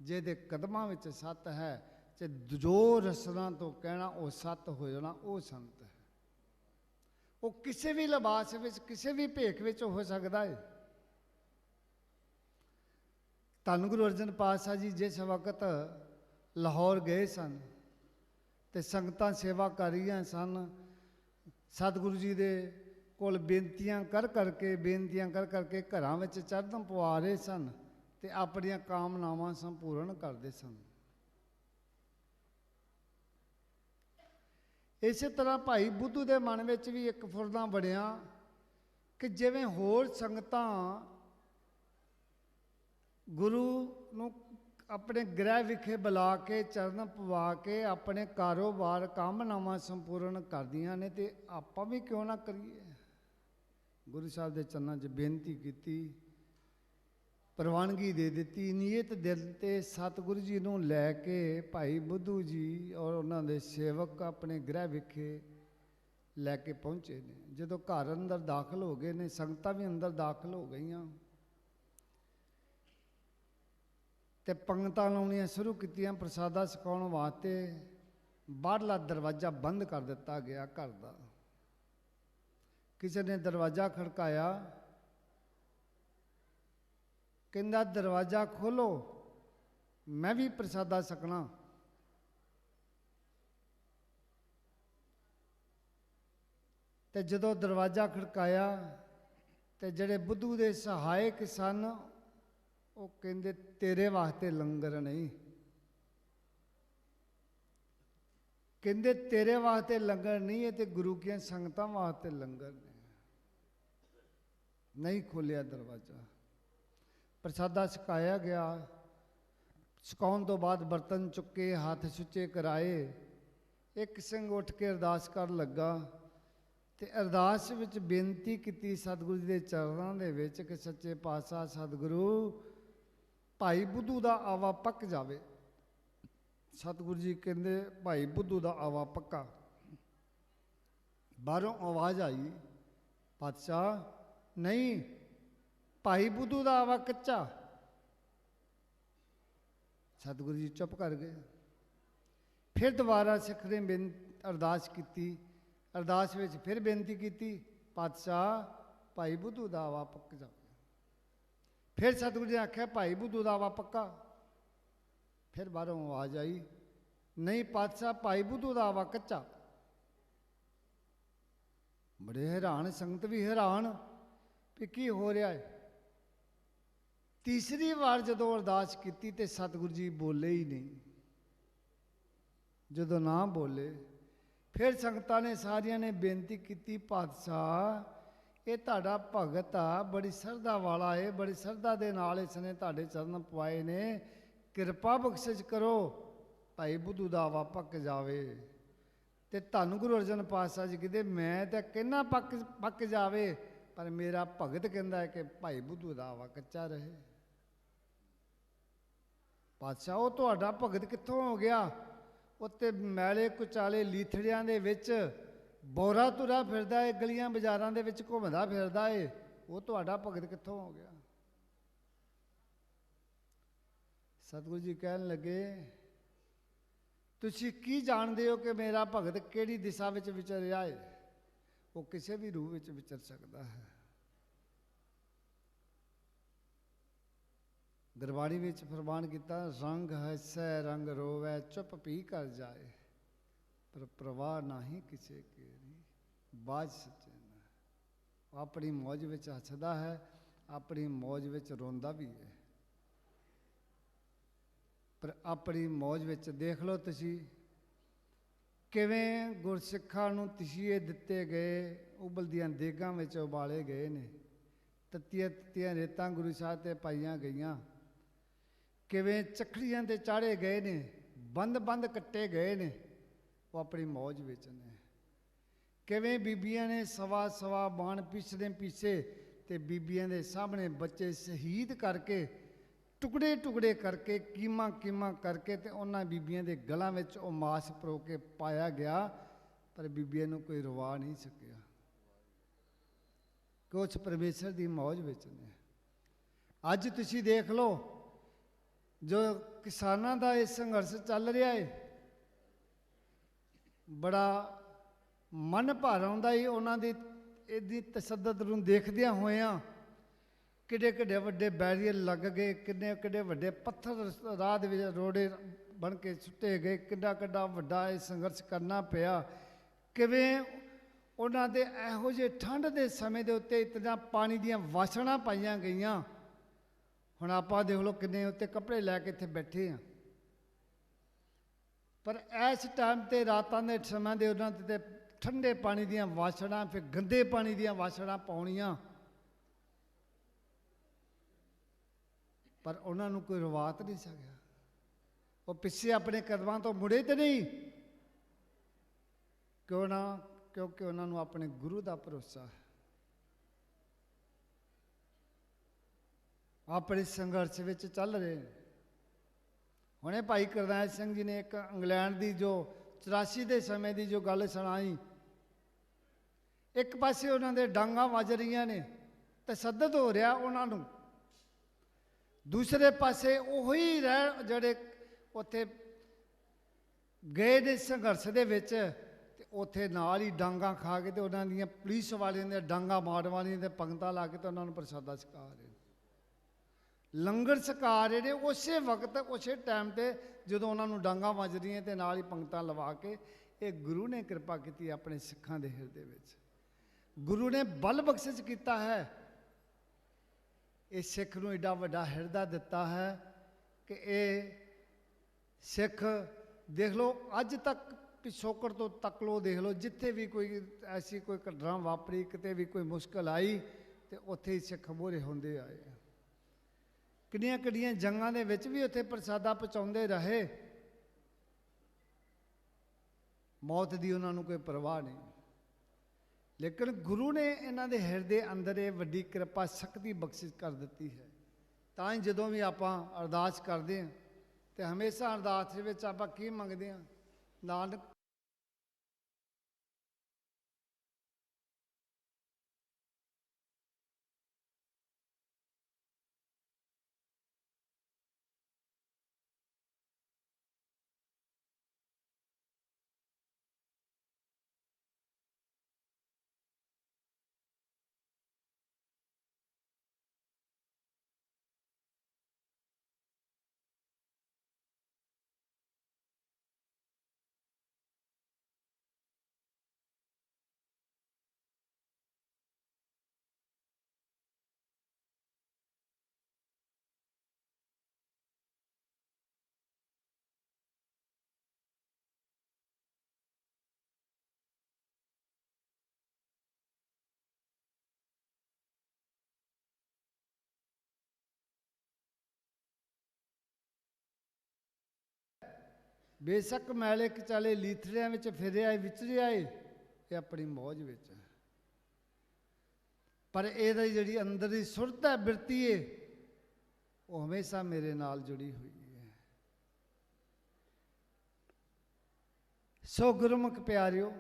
जिहदे कदमां विच सत है, ते जो रचना तो कहना वो सत हो जाना, वो संत है। वो किसी भी लिबास विच, किसी भी भेख विच हो सकता है। धन गुरु अर्जन पातशाह जी जिस वक्त लाहौर गए सन ते संगतां सेवा कर रही सन, सतगुरु जी दे ਕੋਲ ਬੇਨਤੀਆਂ ਕਰ ਕਰਕੇ ਘਰਾਂ ਵਿੱਚ ਚੜ੍ਹਨ ਪਵਾ ਰਹੇ ਸਨ ਤੇ ਆਪਣੀਆਂ ਕਾਮਨਾਵਾਂ ਸੰਪੂਰਨ ਕਰਦੇ ਸਨ। ਇਸੇ ਤਰ੍ਹਾਂ ਭਾਈ ਬੁੱਧੂ ਦੇ ਮਨ ਵਿੱਚ ਵੀ ਇੱਕ ਫੁਰਨਾ ਬਣਿਆ ਕਿ ਜਿਵੇਂ ਹੋਰ ਸੰਗਤਾਂ ਗੁਰੂ ਨੂੰ ਆਪਣੇ ਗ੍ਰਹਿ ਵਿਖੇ ਬੁਲਾ ਕੇ ਚਰਨ ਪਵਾ ਕੇ ਆਪਣੇ ਕਾਰੋਬਾਰ ਕਾਮਨਾਵਾਂ ਸੰਪੂਰਨ ਕਰਦੀਆਂ ਨੇ, ਤੇ ਆਪਾਂ ਵੀ ਕਿਉਂ ਨਾ ਕਰੀਏ। ਗੁਰੂ ਸਾਹਿਬ ਦੇ ਚਰਨਾਂ 'ਚ ਬੇਨਤੀ ਕੀਤੀ, ਪ੍ਰਵਾਨਗੀ ਦੇ ਦਿੱਤੀ। ਨੀਅਤ ਦਿਲ ਤੇ ਸਤਿਗੁਰੂ ਜੀ ਨੂੰ ਲੈ ਕੇ ਭਾਈ ਬੁੱਧੂ ਜੀ ਔਰ ਉਹਨਾਂ ਦੇ ਸੇਵਕ ਆਪਣੇ ਗ੍ਰਹਿ ਵਿਖੇ ਲੈ ਕੇ ਪਹੁੰਚੇ ਨੇ। ਜਦੋਂ ਘਰ ਅੰਦਰ ਦਾਖਲ ਹੋ ਗਏ ਨੇ, ਸੰਗਤਾਂ ਵੀ ਅੰਦਰ ਦਾਖਲ ਹੋ ਗਈਆਂ ਤੇ ਪੰਗਤਾਂ ਲਾਉਣੀਆਂ ਸ਼ੁਰੂ ਕੀਤੀਆਂ ਪ੍ਰਸਾਦਾ ਛਕਾਉਣ ਵਾਸਤੇ। ਬਾਹਰਲਾ ਦਰਵਾਜ਼ਾ ਬੰਦ ਕਰ ਦਿੱਤਾ ਗਿਆ ਘਰ ਦਾ। ਕਿਸੇ ਨੇ ਦਰਵਾਜ਼ਾ ਖੜਕਾਇਆ, ਕਹਿੰਦਾ ਦਰਵਾਜ਼ਾ ਖੋਲੋ, ਮੈਂ ਵੀ ਪ੍ਰਸਾਦਾ ਛਕਣਾ। ਤੇ ਜਦੋਂ ਦਰਵਾਜ਼ਾ ਖੜਕਾਇਆ ਤੇ ਜਿਹੜੇ ਬੁੱਧੂ ਦੇ ਸਹਾਇਕ ਸਨ ਉਹ ਕਹਿੰਦੇ ਤੇਰੇ ਵਾਸਤੇ ਲੰਗਰ ਨਹੀਂ, ਕਹਿੰਦੇ ਤੇਰੇ ਵਾਸਤੇ ਲੰਗਰ ਨਹੀਂ, ਇਹ ਤੇ ਗੁਰੂ ਦੀਆਂ ਸੰਗਤਾਂ ਵਾਸਤੇ ਲੰਗਰ ਨੇ। ਨਹੀਂ ਖੋਲਿਆ ਦਰਵਾਜ਼ਾ, ਪ੍ਰਸਾਦਾ ਛਕਾਇਆ ਗਿਆ। ਛਕਾਉਣ ਤੋਂ ਬਾਅਦ ਬਰਤਨ ਚੁੱਕੇ, ਹੱਥ ਸੁੱਚੇ ਕਰਾਏ। ਇੱਕ ਸਿੰਘ ਉੱਠ ਕੇ ਅਰਦਾਸ ਕਰਨ ਲੱਗਾ ਤੇ ਅਰਦਾਸ ਵਿੱਚ ਬੇਨਤੀ ਕੀਤੀ ਸਤਿਗੁਰੂ ਜੀ ਦੇ ਚਰਨਾਂ ਦੇ ਵਿੱਚ ਕਿ ਸੱਚੇ ਪਾਤਸ਼ਾਹ ਸਤਿਗੁਰੂ ਭਾਈ ਬੁੱਧੂ ਦਾ ਆਵਾ ਪੱਕ ਜਾਵੇ। ਸਤਿਗੁਰੂ ਜੀ ਕਹਿੰਦੇ ਭਾਈ ਬੁੱਧੂ ਦਾ ਆਵਾ ਪੱਕਾ। ਬਾਹਰੋਂ ਆਵਾਜ਼ ਆਈ, ਪਾਤਸ਼ਾਹ ਨਹੀਂ, ਭਾਈ ਬੁੱਧੂ ਦਾ ਆਵਾ ਕੱਚਾ। ਸਤਿਗੁਰੂ ਜੀ ਚੁੱਪ ਕਰ ਗਏ। ਫਿਰ ਦੁਬਾਰਾ ਸਿੱਖ ਨੇ ਅਰਦਾਸ ਕੀਤੀ। ਅਰਦਾਸ ਵਿੱਚ ਫਿਰ ਬੇਨਤੀ ਕੀਤੀ, ਪਾਤਸ਼ਾਹ ਭਾਈ ਬੁੱਧੂ ਦਾ ਆਵਾ ਪੱਕ ਜਾਵੇ। ਫਿਰ ਸਤਿਗੁਰੂ ਜੀ ਨੇ ਆਖਿਆ ਭਾਈ ਬੁੱਧੂ ਦਾ ਆਵਾ ਪੱਕਾ। ਫਿਰ ਬਾਹਰੋਂ ਆਵਾਜ਼ ਆਈ, ਨਹੀਂ ਪਾਤਸ਼ਾਹ ਭਾਈ ਬੁੱਧੂ ਦਾ ਆਵਾ ਕੱਚਾ। ਬੜੇ ਹੈਰਾਨ, ਸੰਗਤ ਵੀ ਹੈਰਾਨ ਵੀ ਕੀ ਹੋ ਰਿਹਾ ਹੈ। ਤੀਸਰੀ ਵਾਰ ਜਦੋਂ ਅਰਦਾਸ ਕੀਤੀ ਤੇ ਸਤਿਗੁਰੂ ਜੀ ਬੋਲੇ ਹੀ ਨਹੀਂ। ਜਦੋਂ ਨਾ ਬੋਲੇ ਫਿਰ ਸੰਗਤਾਂ ਨੇ ਸਾਰਿਆਂ ਨੇ ਬੇਨਤੀ ਕੀਤੀ, ਪਾਤਸ਼ਾਹ ਇਹ ਤੁਹਾਡਾ ਭਗਤ ਆ, ਬੜੀ ਸ਼ਰਧਾ ਵਾਲਾ ਹੈ, ਬੜੀ ਸ਼ਰਧਾ ਦੇ ਨਾਲ ਇਸ ਨੇ ਤੁਹਾਡੇ ਚਰਨ ਪਵਾਏ ਨੇ, ਕਿਰਪਾ ਬਖਸ਼ਿਸ਼ ਕਰੋ ਭਾਈ ਬੁੱਧੂ ਦਾ ਆਵਾ ਪੱਕ ਜਾਵੇ। ਤੇ ਧੰਨ ਗੁਰੂ ਅਰਜਨ ਪਾਤਸ਼ਾਹ ਜੀ ਕਹਿੰਦੇ ਮੈਂ ਤਾਂ ਕਹਿੰਦਾ ਪੱਕ ਜਾਵੇ, ਪਰ ਮੇਰਾ ਭਗਤ ਕਹਿੰਦਾ ਹੈ ਕਿ ਭਾਈ ਬੁੱਧੂ ਦਾ ਆਵਾ ਕੱਚਾ ਰਹੇ। ਪਾਤਸ਼ਾਹ ਉਹ ਤੁਹਾਡਾ ਭਗਤ ਕਿੱਥੋਂ ਹੋ ਗਿਆ? ਉੱਤੇ ਮੈਲੇ ਕੁਚਾਲੇ ਲੀਥੜਿਆਂ ਦੇ ਵਿੱਚ ਬੋਰਾ ਤੁਰਾ ਫਿਰਦਾ ਏ, ਗਲੀਆਂ ਬਾਜ਼ਾਰਾਂ ਦੇ ਵਿੱਚ ਘੁੰਮਦਾ ਫਿਰਦਾ ਏ, ਉਹ ਤੁਹਾਡਾ ਭਗਤ ਕਿੱਥੋਂ ਹੋ ਗਿਆ? ਸਤਿਗੁਰੂ ਜੀ ਕਹਿਣ ਲੱਗੇ ਤੁਸੀਂ ਕੀ ਜਾਣਦੇ ਹੋ ਕਿ ਮੇਰਾ ਭਗਤ ਕਿਹੜੀ ਦਿਸ਼ਾ ਵਿੱਚ ਵਿਚਰ ਰਿਹਾ ਹੈ? ਉਹ ਕਿਸੇ ਵੀ ਰੂਪ ਵਿੱਚ ਵਿਚਰ ਸਕਦਾ ਹੈ। ਗੁਰਬਾਣੀ ਵਿੱਚ ਫਰਮਾਨ ਕੀਤਾ, ਰੰਗ ਹੱਸੈ ਰੰਗ ਰੋਵੈ, ਚੁੱਪ ਪੀ ਕਰ ਜਾਏ, ਪਰ ਪ੍ਰਵਾਹ ਨਹੀਂ ਕਿਸੇ ਕੇਰੀ, ਬਾਜ ਸੱਚੇ ਨਾ। ਉਹ ਆਪਣੀ ਮੌਜ ਵਿੱਚ ਹੱਸਦਾ ਹੈ, ਆਪਣੀ ਮੌਜ ਵਿੱਚ ਰੋਂਦਾ ਵੀ ਹੈ। ਪਰ ਆਪਣੀ ਮੌਜ ਵਿੱਚ ਦੇਖ ਲਓ ਤੁਸੀਂ ਕਿਵੇਂ ਗੁਰਸਿੱਖਾਂ ਨੂੰ ਤਸੀਹੇ ਦਿੱਤੇ ਗਏ, ਉਬਲਦੀਆਂ ਦੇਗਾਂ ਵਿੱਚ ਉਬਾਲੇ ਗਏ ਨੇ, ਤੱਤੀਆਂ ਤੱਤੀਆਂ ਰੇਤਾਂ ਗੁਰੂ ਸਾਹਿਬ 'ਤੇ ਪਾਈਆਂ ਗਈਆਂ, ਕਿਵੇਂ ਚੱਕੜੀਆਂ 'ਤੇ ਚਾੜੇ ਗਏ ਨੇ, ਬੰਦ ਕੱਟੇ ਗਏ ਨੇ। ਉਹ ਆਪਣੀ ਮੌਜ ਵਿੱਚ ਨੇ। ਕਿਵੇਂ ਬੀਬੀਆਂ ਨੇ ਸਵਾ ਬਾਣ ਪੀਛੇ ਤੇ ਬੀਬੀਆਂ ਦੇ ਸਾਹਮਣੇ ਬੱਚੇ ਸ਼ਹੀਦ ਕਰਕੇ ਟੁਕੜੇ ਕਰਕੇ ਕੀਮਾ ਕਰਕੇ ਤੇ ਉਹਨਾਂ ਬੀਬੀਆਂ ਦੇ ਗਲਾਂ ਵਿੱਚ ਉਹ ਮਾਸ ਪਰੋ ਕੇ ਪਾਇਆ ਗਿਆ, ਪਰ ਬੀਬੀਆਂ ਨੂੰ ਕੋਈ ਰਵਾ ਨਹੀਂ ਸਕਿਆ। ਕੁਛ ਪਰਮੇਸ਼ਰ ਦੀ ਮੌਜ ਵਿੱਚ ਨੇ। ਅੱਜ ਤੁਸੀਂ ਦੇਖ ਲਓ ਜੋ ਕਿਸਾਨਾਂ ਦਾ ਇਹ ਸੰਘਰਸ਼ ਚੱਲ ਰਿਹਾ ਹੈ, ਬੜਾ ਮਨ ਭਰ ਆਉਂਦਾ ਹੀ ਉਹਨਾਂ ਦੀ ਇਹਦੀ ਤਸ਼ੱਦਦ ਨੂੰ ਦੇਖਦਿਆਂ ਹੋਇਆਂ। ਕਿੱਡੇ ਵੱਡੇ ਬੈਰੀਅਰ ਲੱਗ ਗਏ, ਕਿੱਡੇ ਵੱਡੇ ਪੱਥਰ ਰਾਹ ਦੇ ਵਿੱਚ ਰੋੜੇ ਬਣ ਕੇ ਸੁੱਟੇ ਗਏ, ਕਿੱਡਾ ਵੱਡਾ ਇਹ ਸੰਘਰਸ਼ ਕਰਨਾ ਪਿਆ। ਕਿਵੇਂ ਉਹਨਾਂ ਦੇ ਇਹੋ ਜਿਹੇ ਠੰਡ ਦੇ ਸਮੇਂ ਦੇ ਉੱਤੇ ਇਤਨਾ ਪਾਣੀ ਦੀਆਂ ਵਾਸਣਾ ਪਾਈਆਂ ਗਈਆਂ। ਹੁਣ ਆਪਾਂ ਦੇਖ ਲਓ ਕਿੰਨੇ ਉੱਤੇ ਕੱਪੜੇ ਲੈ ਕੇ ਇੱਥੇ ਬੈਠੇ ਆ, ਪਰ ਇਸ ਟਾਈਮ ਤੇ ਰਾਤਾਂ ਦੇ ਸਮੇਂ ਦੇ ਉਹਨਾਂ ਤੇ ਠੰਡੇ ਪਾਣੀ ਦੀਆਂ ਵਾਸਣਾ, ਫਿਰ ਗੰਦੇ ਪਾਣੀ ਦੀਆਂ ਵਾਸਣਾ ਪਾਉਣੀਆਂ, ਪਰ ਉਹਨਾਂ ਨੂੰ ਕੋਈ ਰਵਾਤ ਨਹੀਂ ਸਕਿਆ। ਉਹ ਪਿੱਛੇ ਆਪਣੇ ਕਦਮਾਂ ਤੋਂ ਮੁੜੇ ਤੇ ਨਹੀਂ, ਕਿਉਂ ਨਾ? ਕਿਉਂਕਿ ਉਹਨਾਂ ਨੂੰ ਆਪਣੇ ਗੁਰੂ ਦਾ ਭਰੋਸਾ ਹੈ। ਆਪਣੇ ਸੰਘਰਸ਼ ਵਿੱਚ ਚੱਲ ਰਹੇ। ਹੁਣੇ ਭਾਈ ਕਰਨੈਲ ਸਿੰਘ ਜੀ ਨੇ ਇੱਕ ਇੰਗਲੈਂਡ ਦੀ ਜੋ 84 ਦੇ ਸਮੇਂ ਦੀ ਜੋ ਗੱਲ ਸੁਣਾਈ, ਇੱਕ ਪਾਸੇ ਉਹਨਾਂ ਦੇ ਡਾਂਗਾਂ ਵੱਜ ਰਹੀਆਂ ਨੇ, ਤਸ਼ੱਦਦ ਹੋ ਰਿਹਾ ਉਹਨਾਂ ਨੂੰ, ਦੂਸਰੇ ਪਾਸੇ ਉਹੀ ਰਹਿ ਜਿਹੜੇ ਉੱਥੇ ਗਏ ਨੇ ਸੰਘਰਸ਼ ਦੇ ਵਿੱਚ, ਤੇ ਉੱਥੇ ਨਾਲ ਹੀ ਡਾਂਗਾਂ ਖਾ ਕੇ ਤੇ ਉਹਨਾਂ ਦੀਆਂ ਪੁਲਿਸ ਵਾਲਿਆਂ ਦੀਆਂ ਡਾਂਗਾਂ ਮਾਰਨ ਵਾਲੀਆਂ ਦੇ ਪੰਗਤਾਂ ਲਾ ਕੇ ਤੇ ਉਹਨਾਂ ਨੂੰ ਪ੍ਰਸ਼ਾਦਾ ਛਕਾ ਰਹੇ, ਲੰਗਰ ਛਕਾ ਰਹੇ ਨੇ ਉਸੇ ਵਕਤ, ਉਸੇ ਟਾਈਮ ਤੇ ਜਦੋਂ ਉਹਨਾਂ ਨੂੰ ਡਾਂਗਾਂ ਵੱਜ ਰਹੀਆਂ ਤੇ ਨਾਲ ਹੀ ਪੰਗਤਾਂ ਲਵਾ ਕੇ। ਇਹ ਗੁਰੂ ਨੇ ਕਿਰਪਾ ਕੀਤੀ ਆਪਣੇ ਸਿੱਖਾਂ ਦੇ ਹਿਰਦੇ ਵਿੱਚ, ਗੁਰੂ ਨੇ ਬਲ ਬਖਸ਼ਿਸ਼ ਕੀਤਾ ਹੈ। ਇਹ ਸਿੱਖ ਨੂੰ ਏਡਾ ਵੱਡਾ ਹਿਰਦਾ ਦਿੱਤਾ ਹੈ ਕਿ ਇਹ ਸਿੱਖ ਦੇਖ ਲਓ ਅੱਜ ਤੱਕ ਪਿਛੋਕੜ ਤੋਂ ਤੱਕ ਲੋ, ਦੇਖ ਲਓ ਜਿੱਥੇ ਵੀ ਕੋਈ ਐਸੀ ਕੋਈ ਘਟਨਾ ਵਾਪਰੀ, ਕਿਤੇ ਵੀ ਕੋਈ ਮੁਸ਼ਕਲ ਆਈ, ਤੇ ਉੱਥੇ ਹੀ ਸਿੱਖ ਮੋਹਰੇ ਹੁੰਦੇ ਆਏ। ਕਿੰਨੀਆਂ ਕਿੰਨੀਆਂ ਜੰਗਾਂ ਦੇ ਵਿੱਚ ਵੀ ਉੱਥੇ ਪ੍ਰਸ਼ਾਦਾ ਪਹੁੰਚਾਉਂਦੇ ਰਹੇ, ਮੌਤ ਦੀ ਉਹਨਾਂ ਨੂੰ ਕੋਈ ਪਰਵਾਹ ਨਹੀਂ। ਲੇਕਿਨ ਗੁਰੂ ਨੇ ਇਹਨਾਂ ਦੇ ਹਿਰਦੇ ਅੰਦਰ ਇਹ ਵੱਡੀ ਕਿਰਪਾ ਸ਼ਕਤੀ ਬਖਸ਼ਿਸ਼ ਕਰ ਦਿੱਤੀ ਹੈ। ਤਾਂ ਹੀ ਜਦੋਂ ਵੀ ਆਪਾਂ ਅਰਦਾਸ ਕਰਦੇ ਹਾਂ ਤੇ ਹਮੇਸ਼ਾ ਅਰਦਾਸ ਦੇ ਵਿੱਚ ਆਪਾਂ ਕੀ ਮੰਗਦੇ ਹਾਂ? ਨਾਨਕ ਬੇਸ਼ੱਕ ਮੈਲੇ ਕਚਾਲੇ ਲੀਥੜਿਆਂ ਵਿੱਚ ਫਿਰਿਆ ਵਿਚਰਿਆ ਏ, ਇਹ ਆਪਣੀ ਮੌਜ ਵਿੱਚ ਹੈ, ਪਰ ਇਹਦੀ ਜਿਹੜੀ ਅੰਦਰ ਦੀ ਸੁਰਤ ਹੈ, ਬਿਰਤੀ ਏ, ਉਹ ਹਮੇਸ਼ਾ ਮੇਰੇ ਨਾਲ ਜੁੜੀ ਹੋਈ ਹੈ। ਸੋ ਗੁਰਮੁਖ ਪਿਆਰਿਓ,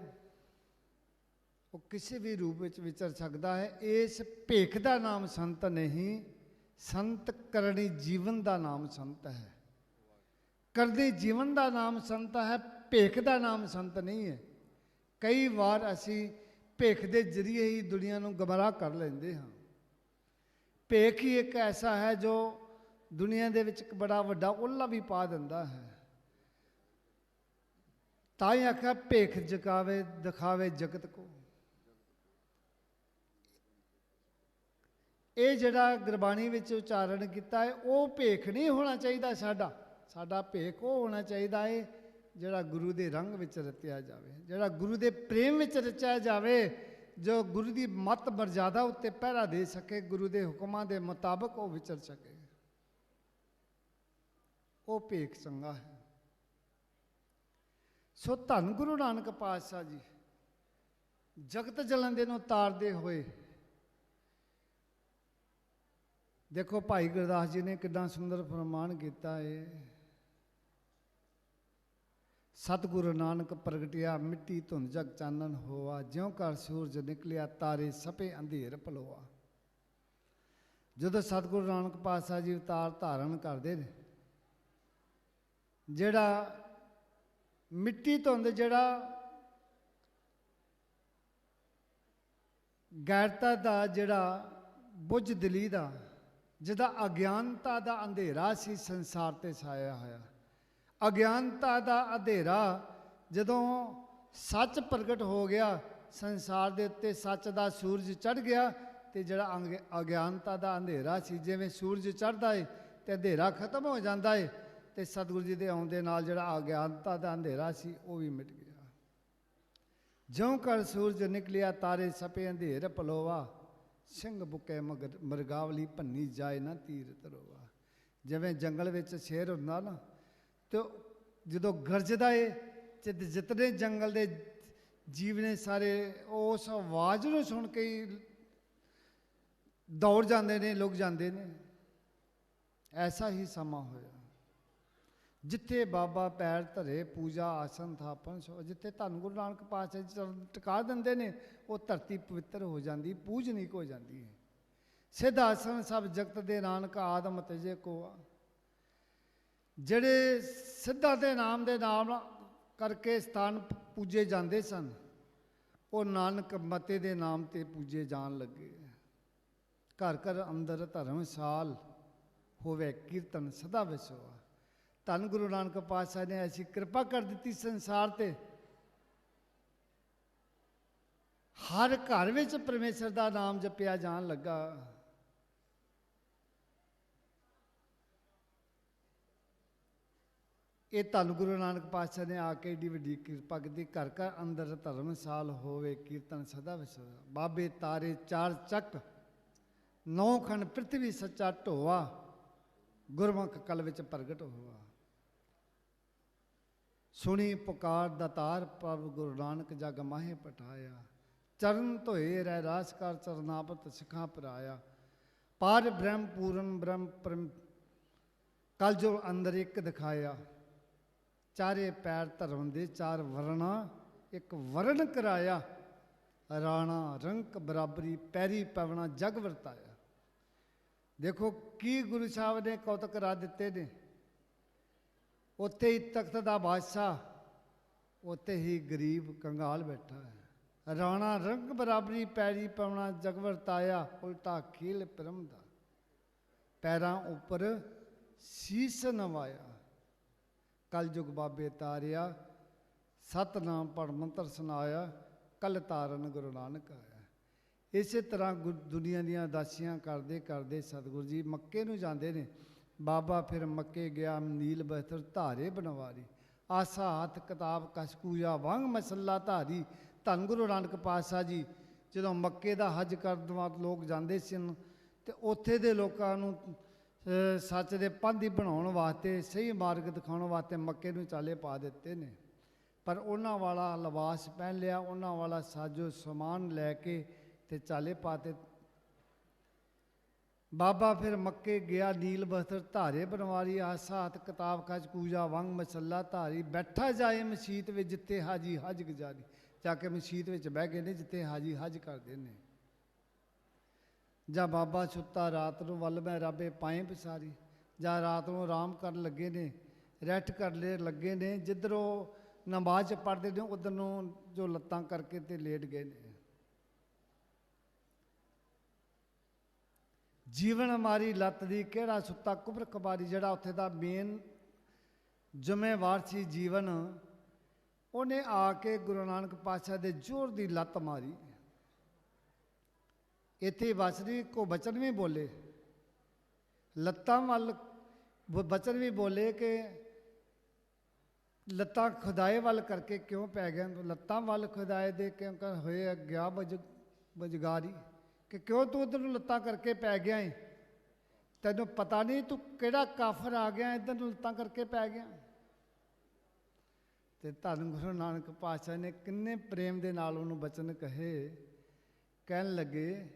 ਉਹ ਕਿਸੇ ਵੀ ਰੂਪ ਵਿੱਚ ਵਿਚਰ ਸਕਦਾ ਹੈ। ਇਸ ਭੇਖ ਦਾ ਨਾਮ ਸੰਤ ਨਹੀਂ, ਸੰਤ ਕਰਨੀ ਜੀਵਨ ਦਾ ਨਾਮ ਸੰਤ ਹੈ। ਕਰਦੇ ਜੀਵਨ ਦਾ ਨਾਮ ਸੰਤ ਹੈ, ਭੇਖ ਦਾ ਨਾਮ ਸੰਤ ਨਹੀਂ ਹੈ। ਕਈ ਵਾਰ ਅਸੀਂ ਭੇਖ ਦੇ ਜ਼ਰੀਏ ਹੀ ਦੁਨੀਆ ਨੂੰ ਗਮਰਾਹ ਕਰ ਲੈਂਦੇ ਹਾਂ। ਭੇਖ ਹੀ ਇੱਕ ਐਸਾ ਹੈ ਜੋ ਦੁਨੀਆ ਦੇ ਵਿੱਚ ਇੱਕ ਬੜਾ ਵੱਡਾ ਓਹਲਾ ਵੀ ਪਾ ਦਿੰਦਾ ਹੈ। ਤਾਂ ਹੀ ਆਖਿਆ ਭੇਖ ਜਗਾਵੇ ਦਿਖਾਵੇ ਜਗਤ ਕੋ। ਇਹ ਜਿਹੜਾ ਗੁਰਬਾਣੀ ਵਿੱਚ ਉਚਾਰਨ ਕੀਤਾ ਹੈ, ਉਹ ਭੇਖ ਨਹੀਂ ਹੋਣਾ ਚਾਹੀਦਾ ਸਾਡਾ ਭੇਖ ਉਹ ਹੋਣਾ ਚਾਹੀਦਾ ਹੈ ਜਿਹੜਾ ਗੁਰੂ ਦੇ ਰੰਗ ਵਿੱਚ ਰਚਿਆ ਜਾਵੇ, ਜਿਹੜਾ ਗੁਰੂ ਦੇ ਪ੍ਰੇਮ ਵਿੱਚ ਰਚਿਆ ਜਾਵੇ, ਜੋ ਗੁਰੂ ਦੀ ਮਤ ਮਰਜ਼ਾਦਾ ਉੱਤੇ ਪਹਿਰਾ ਦੇ ਸਕੇ, ਗੁਰੂ ਦੇ ਹੁਕਮਾਂ ਦੇ ਮੁਤਾਬਕ ਉਹ ਵਿਚਰ ਸਕੇ। ਉਹ ਭੇਖ ਚੰਗਾ ਹੈ। ਸੋ ਧੰਨ ਗੁਰੂ ਨਾਨਕ ਪਾਤਸ਼ਾਹ ਜੀ ਜਗਤ ਜਲੰਦੇ ਨੂੰ ਤਾਰਦੇ ਹੋਏ, ਦੇਖੋ ਭਾਈ ਗੁਰਦਾਸ ਜੀ ਨੇ ਕਿੰਨਾ ਸੁੰਦਰ ਫਰਮਾਨ ਕੀਤਾ ਹੈ। ਸਤਿਗੁਰੂ ਨਾਨਕ ਪ੍ਰਗਟਿਆ ਮਿੱਟੀ ਧੁੰਦ ਜਗ ਚਾਨਣ ਹੋਆ, ਜਿਉਂ ਘਰ ਸੂਰਜ ਨਿਕਲਿਆ ਤਾਰੇ ਸਪੇ ਅੰਧੇਰ ਭਲੋਆ। ਜਦੋਂ ਸਤਿਗੁਰੂ ਨਾਨਕ ਪਾਤਸ਼ਾਹ ਜੀ ਅਵਤਾਰ ਧਾਰਨ ਕਰਦੇ ਨੇ, ਜਿਹੜਾ ਮਿੱਟੀ ਧੁੰਦ, ਜਿਹੜਾ ਗੈਰਤਾ ਦਾ, ਜਿਹੜਾ ਬੁੱਝ ਦਿਲੀ ਦਾ, ਜਿਹਦਾ ਅਗਿਆਨਤਾ ਦਾ ਅੰਧੇਰਾ ਸੀ ਸੰਸਾਰ ਤੇ ਛਾਇਆ ਹੋਇਆ, ਅਗਿਆਨਤਾ ਦਾ ਅੰਧੇਰਾ ਜਦੋਂ ਸੱਚ ਪ੍ਰਗਟ ਹੋ ਗਿਆ, ਸੰਸਾਰ ਦੇ ਉੱਤੇ ਸੱਚ ਦਾ ਸੂਰਜ ਚੜ੍ਹ ਗਿਆ ਤੇ ਜਿਹੜਾ ਅਗਿਆਨਤਾ ਦਾ ਅੰਧੇਰਾ ਸੀ, ਜਿਵੇਂ ਸੂਰਜ ਚੜ੍ਹਦਾ ਏ ਤੇ ਅੰਧੇਰਾ ਖਤਮ ਹੋ ਜਾਂਦਾ ਏ, ਤੇ ਸਤਿਗੁਰੂ ਜੀ ਦੇ ਆਉਣ ਦੇ ਨਾਲ ਜਿਹੜਾ ਅਗਿਆਨਤਾ ਦਾ ਅੰਧੇਰਾ ਸੀ ਉਹ ਵੀ ਮਿਟ ਗਿਆ। ਜਿਉਂ ਕਰ ਸੂਰਜ ਨਿਕਲਿਆ ਤਾਰੇ ਸਪੇ ਅੰਧੇਰ ਪਲੋਵਾ, ਸਿੰਘ ਬੁਕੇ ਮਰਗਾਵਲੀ ਭੰਨੀ ਜਾਏ ਨਾ ਤੀਰ ਤਰੋਵਾ। ਜਿਵੇਂ ਜੰਗਲ ਵਿੱਚ ਸ਼ੇਰ ਹੁੰਦਾ ਨਾ, ਤੇ ਜਦੋਂ ਗਰਜਦਾ ਏ ਤੇ ਜਿਤਨੇ ਜੰਗਲ ਦੇ ਜੀਵ ਨੇ ਸਾਰੇ ਉਸ ਆਵਾਜ਼ ਨੂੰ ਸੁਣ ਕੇ ਹੀ ਦੌੜ ਜਾਂਦੇ ਨੇ, ਲੁਕ ਜਾਂਦੇ ਨੇ। ਐਸਾ ਹੀ ਸਮਾਂ ਹੋਇਆ ਜਿੱਥੇ ਬਾਬਾ ਪੈਰ ਧਰੇ ਪੂਜਾ ਆਸਨ ਥਾਪਨ ਸੋ। ਜਿੱਥੇ ਧੰਨ ਗੁਰੂ ਨਾਨਕ ਪਾਤਸ਼ਾਹ ਜੀ ਚਰਨ ਟਿਕਾ ਦਿੰਦੇ ਨੇ ਉਹ ਧਰਤੀ ਪਵਿੱਤਰ ਹੋ ਜਾਂਦੀ, ਪੂਜਨੀਕ ਹੋ ਜਾਂਦੀ ਹੈ। ਸਿੱਧ ਆਸਨ ਸਭ ਜਗਤ ਦੇ ਨਾਨਕ ਆਦਮ ਤਜੇ ਕੋਆ। ਜਿਹੜੇ ਸਿੱਧਾ ਦੇ ਨਾਮ ਦੇ ਨਾਮ ਕਰਕੇ ਸਥਾਨ ਪੂਜੇ ਜਾਂਦੇ ਸਨ, ਉਹ ਨਾਨਕ ਮਤੇ ਦੇ ਨਾਮ ਤੇ ਪੂਜੇ ਜਾਣ ਲੱਗੇ। ਘਰ ਘਰ ਅੰਦਰ ਧਰਮਸਾਲ ਹੋਵੇ ਕੀਰਤਨ ਸਦਾ ਵਿਸਵਾ। ਧੰਨ ਗੁਰੂ ਨਾਨਕ ਪਾਤਸ਼ਾਹ ਨੇ ਐਸੀ ਕਿਰਪਾ ਕਰ ਦਿੱਤੀ ਸੰਸਾਰ ਤੇ, ਹਰ ਘਰ ਵਿੱਚ ਪਰਮੇਸ਼ਰ ਦਾ ਨਾਮ ਜਪਿਆ ਜਾਣ ਲੱਗਾ। ਇਹ ਧੰਨ ਗੁਰੂ ਨਾਨਕ ਪਾਤਸ਼ਾਹ ਨੇ ਆ ਕੇ ਏਡੀ ਵੱਡੀ ਕਿਰਪਾ ਕੀਤੀ। ਘਰ ਘਰ ਅੰਦਰ ਧਰਮਸਾਲ ਹੋਵੇ ਕੀਰਤਨ ਸਦਾ ਵਿਸਵਾ। ਬਾਬੇ ਤਾਰੇ ਚਾਰ ਚੱਕ, ਨੌ ਖੰਡ ਪ੍ਰਿਥਵੀ ਸੱਚਾ ਢੋਆ, ਗੁਰਮੁਖ ਕਲ ਵਿੱਚ ਪ੍ਰਗਟ ਹੋਆ। ਸੁਣੀ ਪੁਕਾਰ ਦਾਤਾਰ ਪ੍ਰਭ ਗੁਰੂ ਨਾਨਕ ਜਗ ਮਾਹੇ ਪਠਾਇਆ। ਚਰਨ ਧੋਏ ਰਹਿ ਰਾਸ ਕਰ ਚਰਨਾਪਤ ਸਿਖਾਂ ਪਰਾਇਆ। ਪਾਰ ਬ੍ਰਹਮ ਪੂਰਨ ਬ੍ਰਹਮ ਕਲ ਜੋ ਅੰਦਰ ਇੱਕ ਦਿਖਾਇਆ। ਚਾਰੇ ਪੈਰ ਧਰਮ ਦੇ ਚਾਰ ਵਰਣਾ ਇੱਕ ਵਰਨ ਕਰਾਇਆ। ਰਾਣਾ ਰੰਕ ਬਰਾਬਰੀ ਪੈਰੀ ਪਵਣਾ ਜਗ ਵਰਤਾਇਆ। ਦੇਖੋ ਕੀ ਗੁਰੂ ਸਾਹਿਬ ਨੇ ਕੌਤਕ ਕਰਾ ਦਿੱਤੇ ਨੇ। ਉੱਥੇ ਹੀ ਤਖਤ ਦਾ ਬਾਦਸ਼ਾਹ, ਉੱਥੇ ਹੀ ਗਰੀਬ ਕੰਗਾਲ ਬੈਠਾ ਹੈ। ਰਾਣਾ ਰੰਗ ਬਰਾਬਰੀ ਪੈਰੀ ਪਵਣਾ ਜਗ ਵਰਤਾਇਆ। ਉਲਟਾ ਖੇਲ ਪ੍ਰਮ ਦਾ ਪੈਰਾਂ ਉੱਪਰ ਸੀਸ ਨਵਾਇਆ। ਕਲ ਯੁਗ ਬਾਬੇ ਤਾਰਿਆ, ਸਤਨਾਮ ਪੜ ਮੰਤਰ ਸੁਨਾਇਆ। ਕਲ ਤਾਰਨ ਗੁਰੂ ਨਾਨਕ ਆਇਆ। ਇਸੇ ਤਰ੍ਹਾਂ ਦੁਨੀਆ ਦੀਆਂ ਦਾਸੀਆਂ ਕਰਦੇ ਕਰਦੇ ਸਤਿਗੁਰੂ ਜੀ ਮੱਕੇ ਨੂੰ ਜਾਂਦੇ ਨੇ। ਬਾਬਾ ਫਿਰ ਮੱਕੇ ਗਿਆ ਨੀਲ ਬਸਤਰ ਧਾਰੇ ਬਣਵਾਰੀ। ਆਸਾ ਹੱਥ ਕਿਤਾਬ ਕਛ ਕੂਜਾ ਵਾਂਗ ਮਸੱਲਾ ਧਾਰੀ। ਧੰਨ ਗੁਰੂ ਨਾਨਕ ਪਾਤਸ਼ਾਹ ਜੀ ਜਦੋਂ ਮੱਕੇ ਦਾ ਹੱਜ ਕਰਨ ਵਾਸਤੇ ਲੋਕ ਜਾਂਦੇ ਸਨ, ਤੇ ਉੱਥੇ ਦੇ ਲੋਕਾਂ ਨੂੰ ਸੱਚ ਦੇ ਪੰਥੀ ਬਣਾਉਣ ਵਾਸਤੇ, ਸਹੀ ਮਾਰਗ ਦਿਖਾਉਣ ਵਾਸਤੇ ਮੱਕੇ ਨੂੰ ਚਾਲੇ ਪਾ ਦਿੱਤੇ ਨੇ। ਪਰ ਉਹਨਾਂ ਵਾਲਾ ਲਿਬਾਸ ਪਹਿਨ ਲਿਆ, ਉਹਨਾਂ ਵਾਲਾ ਸਾਜੋ ਸਮਾਨ ਲੈ ਕੇ ਤੇ ਚਾਲੇ ਪਾਤੇ। ਬਾਬਾ ਫਿਰ ਮੱਕੇ ਗਿਆ ਨੀਲ ਬਸਤਰ ਧਾਰੇ ਬਣਵਾਰੀ। ਆਸਾ ਹੱਥ ਕਿਤਾਬ ਕਛ ਕੂਜਾ ਵਾਂਗ ਮਸੱਲਾ ਧਾਰੀ। ਬੈਠਾ ਜਾਏ ਮਸੀਤ ਵਿੱਚ ਜਿੱਥੇ ਹਾਜੀ ਹਜ ਗੁਜ਼ਾਰੀ। ਜਾ ਕੇ ਮਸੀਤ ਵਿੱਚ ਬਹਿ ਗਏ ਨੇ ਜਿੱਥੇ ਹਾਜੀ ਹਜ ਕਰਦੇ ਨੇ। ਜਾਂ ਬਾਬਾ ਸੁੱਤਾ ਰਾਤ ਨੂੰ ਵੱਲ ਮੈਂ ਰੱਬੇ ਪਾਏ ਪਸਾਰੀ। ਜਾਂ ਰਾਤ ਨੂੰ ਆਰਾਮ ਕਰਨ ਲੱਗੇ ਨੇ, ਰੈਸਟ ਕਰਨ ਲੱਗੇ ਨੇ। ਜਿੱਧਰੋਂ ਨਮਾਜ਼ ਪੜ੍ਹਦੇ ਨੇ ਉਧਰ ਨੂੰ ਜੋ ਲੱਤਾਂ ਕਰਕੇ ਤੇ ਲੇਟ ਗਏ ਨੇ। ਜੀਵਨ ਮਾਰੀ ਲੱਤ ਦੀ ਕਿਹੜਾ ਸੁੱਤਾ ਕੁਬਰ ਕਬਾਰੀ। ਜਿਹੜਾ ਉੱਥੇ ਦਾ ਮੇਨ ਜ਼ਿੰਮੇਵਾਰ ਸੀ ਜੀਵਨ, ਉਹਨੇ ਆ ਕੇ ਗੁਰੂ ਨਾਨਕ ਪਾਤਸ਼ਾਹ ਦੇ ਜ਼ੋਰ ਦੀ ਲੱਤ ਮਾਰੀ। ਇੱਥੇ ਬਸਰੀ ਕੋ ਬਚਨ ਵੀ ਬੋਲੇ, ਲੱਤਾਂ ਵੱਲ ਬਚਨ ਵੀ ਬੋਲੇ ਕਿ ਲੱਤਾਂ ਖੁਦਾਏ ਵੱਲ ਕਰਕੇ ਕਿਉਂ ਪੈ ਗਿਆ। ਲੱਤਾਂ ਵੱਲ ਖੁਦਾਏ ਦੇ ਕਿਉਂ ਹੋਏ ਗਿਆ ਬਜਗਾਰੀ, ਕਿ ਕਿਉਂ ਤੂੰ ਉੱਧਰ ਨੂੰ ਲੱਤਾਂ ਕਰਕੇ ਪੈ ਗਿਆ ਏ। ਤੈਨੂੰ ਪਤਾ ਨਹੀਂ ਤੂੰ ਕਿਹੜਾ ਕਾਫਰ ਆ ਗਿਆ, ਇੱਧਰ ਨੂੰ ਲੱਤਾਂ ਕਰਕੇ ਪੈ ਗਿਆ। ਤੇ ਧੰਨ ਗੁਰੂ ਨਾਨਕ ਪਾਤਸ਼ਾਹ ਨੇ ਕਿੰਨੇ ਪ੍ਰੇਮ ਦੇ ਨਾਲ ਉਹਨੂੰ ਬਚਨ ਕਹੇ। ਕਹਿਣ ਲੱਗੇ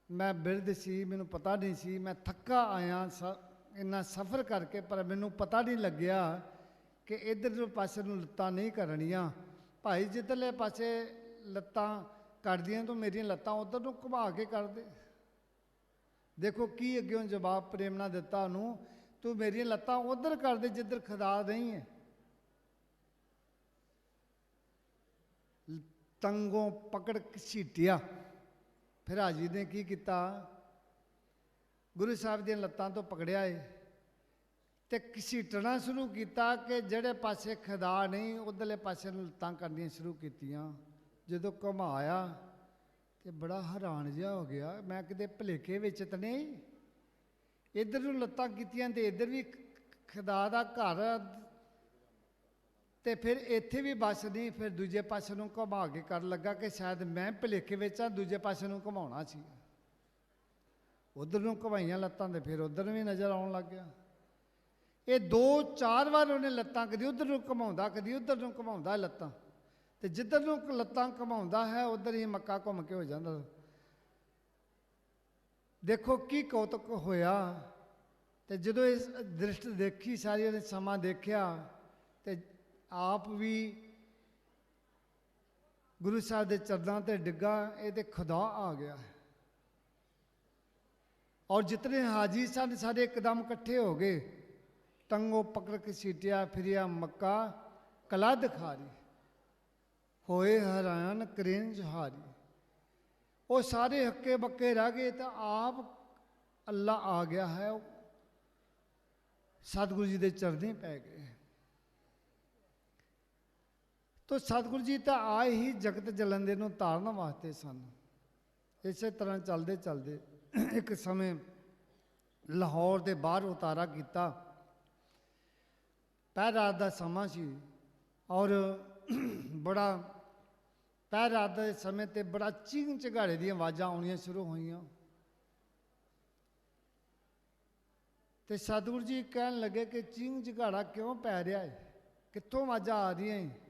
ਮੈਂ ਬਿਰਧ ਸੀ, ਮੈਨੂੰ ਪਤਾ ਨਹੀਂ ਸੀ, ਮੈਂ ਥੱਕਾ ਆਇਆ ਇੰਨਾ ਸਫ਼ਰ ਕਰਕੇ, ਪਰ ਮੈਨੂੰ ਪਤਾ ਨਹੀਂ ਲੱਗਿਆ ਕਿ ਇੱਧਰਲੇ ਪਾਸੇ ਨੂੰ ਲੱਤਾਂ ਨਹੀਂ ਕਰਨੀਆਂ। ਭਾਈ ਜਿੱਧਰਲੇ ਪਾਸੇ ਲੱਤਾਂ ਕਰਦੀਆਂ ਤੂੰ ਮੇਰੀਆਂ ਲੱਤਾਂ ਉੱਧਰ ਨੂੰ ਘੁਮਾ ਕੇ ਕਰ ਦੇ। ਦੇਖੋ ਕੀ ਅੱਗਿਓਂ ਜਵਾਬ ਪ੍ਰੇਮ ਨਾਲ ਦਿੱਤਾ ਉਹਨੂੰ, ਤੂੰ ਮੇਰੀਆਂ ਲੱਤਾਂ ਉੱਧਰ ਕਰ ਦੇ ਜਿੱਧਰ ਖੁਦਾ ਨਹੀਂ ਹੈ। ਤੰਗੋਂ ਪਕੜ ਘਸੀਟਿਆ। ਫਿਰ ਹਾਜੀ ਨੇ ਕੀ ਕੀਤਾ, ਗੁਰੂ ਸਾਹਿਬ ਦੀਆਂ ਲੱਤਾਂ ਤੋਂ ਪਕੜਿਆ ਏ ਤੇ ਘਸੀਟਣਾ ਸ਼ੁਰੂ ਕੀਤਾ ਕਿ ਜਿਹੜੇ ਪਾਸੇ ਖੁਦਾ ਨਹੀਂ ਉਧਰਲੇ ਪਾਸੇ ਨੂੰ ਲੱਤਾਂ ਕਰਨੀਆਂ ਸ਼ੁਰੂ ਕੀਤੀਆਂ। ਜਦੋਂ ਘੁਮਾਇਆ ਤੇ ਬੜਾ ਹੈਰਾਨ ਜਿਹਾ ਹੋ ਗਿਆ, ਮੈਂ ਕਿਤੇ ਭੁਲੇਖੇ ਵਿੱਚ ਤਾਂ ਨਹੀਂ, ਇੱਧਰ ਨੂੰ ਲੱਤਾਂ ਕੀਤੀਆਂ ਤੇ ਇੱਧਰ ਵੀ ਖੁਦਾ ਦਾ ਘਰ, ਤੇ ਫਿਰ ਇੱਥੇ ਵੀ ਬਸ ਨਹੀਂ, ਫਿਰ ਦੂਜੇ ਪਾਸੇ ਨੂੰ ਘੁਮਾ ਕੇ ਕਰਨ ਲੱਗਾ ਕਿ ਸ਼ਾਇਦ ਮੈਂ ਭੁਲੇਖੇ ਵਿੱਚ ਆ, ਦੂਜੇ ਪਾਸੇ ਨੂੰ ਘੁਮਾਉਣਾ ਸੀ। ਉਧਰ ਨੂੰ ਘੁਮਾਈਆਂ ਲੱਤਾਂ ਤੇ ਫਿਰ ਉਧਰ ਵੀ ਨਜ਼ਰ ਆਉਣ ਲੱਗ ਗਿਆ। ਇਹ 2-4 ਵਾਰ ਉਹਨੇ ਲੱਤਾਂ ਕਦੀ ਉਧਰ ਨੂੰ ਘੁਮਾਉਂਦਾ, ਕਦੀ ਉਧਰ ਨੂੰ ਘੁਮਾਉਂਦਾ ਲੱਤਾਂ, ਤੇ ਜਿੱਧਰ ਨੂੰ ਲੱਤਾਂ ਘੁਮਾਉਂਦਾ ਹੈ ਉਧਰ ਹੀ ਮੱਕਾ ਘੁੰਮ ਕੇ ਹੋ ਜਾਂਦਾ। ਦੇਖੋ ਕੀ ਕੌਤਕ ਹੋਇਆ। ਤੇ ਜਦੋਂ ਇਸ ਦ੍ਰਿਸ਼ਟ ਦੇਖੀ ਸਾਰੀ, ਉਹਨੇ ਸਮਾਂ ਦੇਖਿਆ ਤੇ ਆਪ ਵੀ ਗੁਰੂ ਸਾਹਿਬ ਦੇ ਚਰਨਾਂ ਤੇ ਡਿੱਗਾ, ਇਹ ਤੇ ਖੁਦਾ ਆ ਗਿਆ ਹੈ। और जितने हाजी सन सारे एकदम इकट्ठे हो गए, टंगो पकड़ के सीटिया फिरिया मक्का कला दिखारी, होए हैरान करें हारी। वो सारे हक्के बक्के रह गए, तो आप अल्लाह आ गया है, सतगुरु जी के चरने पै गए। तो सतगुरु जी तो आए ही जगत जलंदे नूं तारन वास्ते सन। इस तरह चलते चलते एक समय लाहौर के बाहर उतारा किया, पहर रात का समा सी, और बड़ा पहर रात के समय ते बड़ा चींग चघाड़े दी आवाज़ां आउणियां शुरू होईयां। ते सतगुरु जी कहन लगे कि चींग चघाड़ा क्यों पै रहा है, कित्थों आवाज़ां आ रही हैं।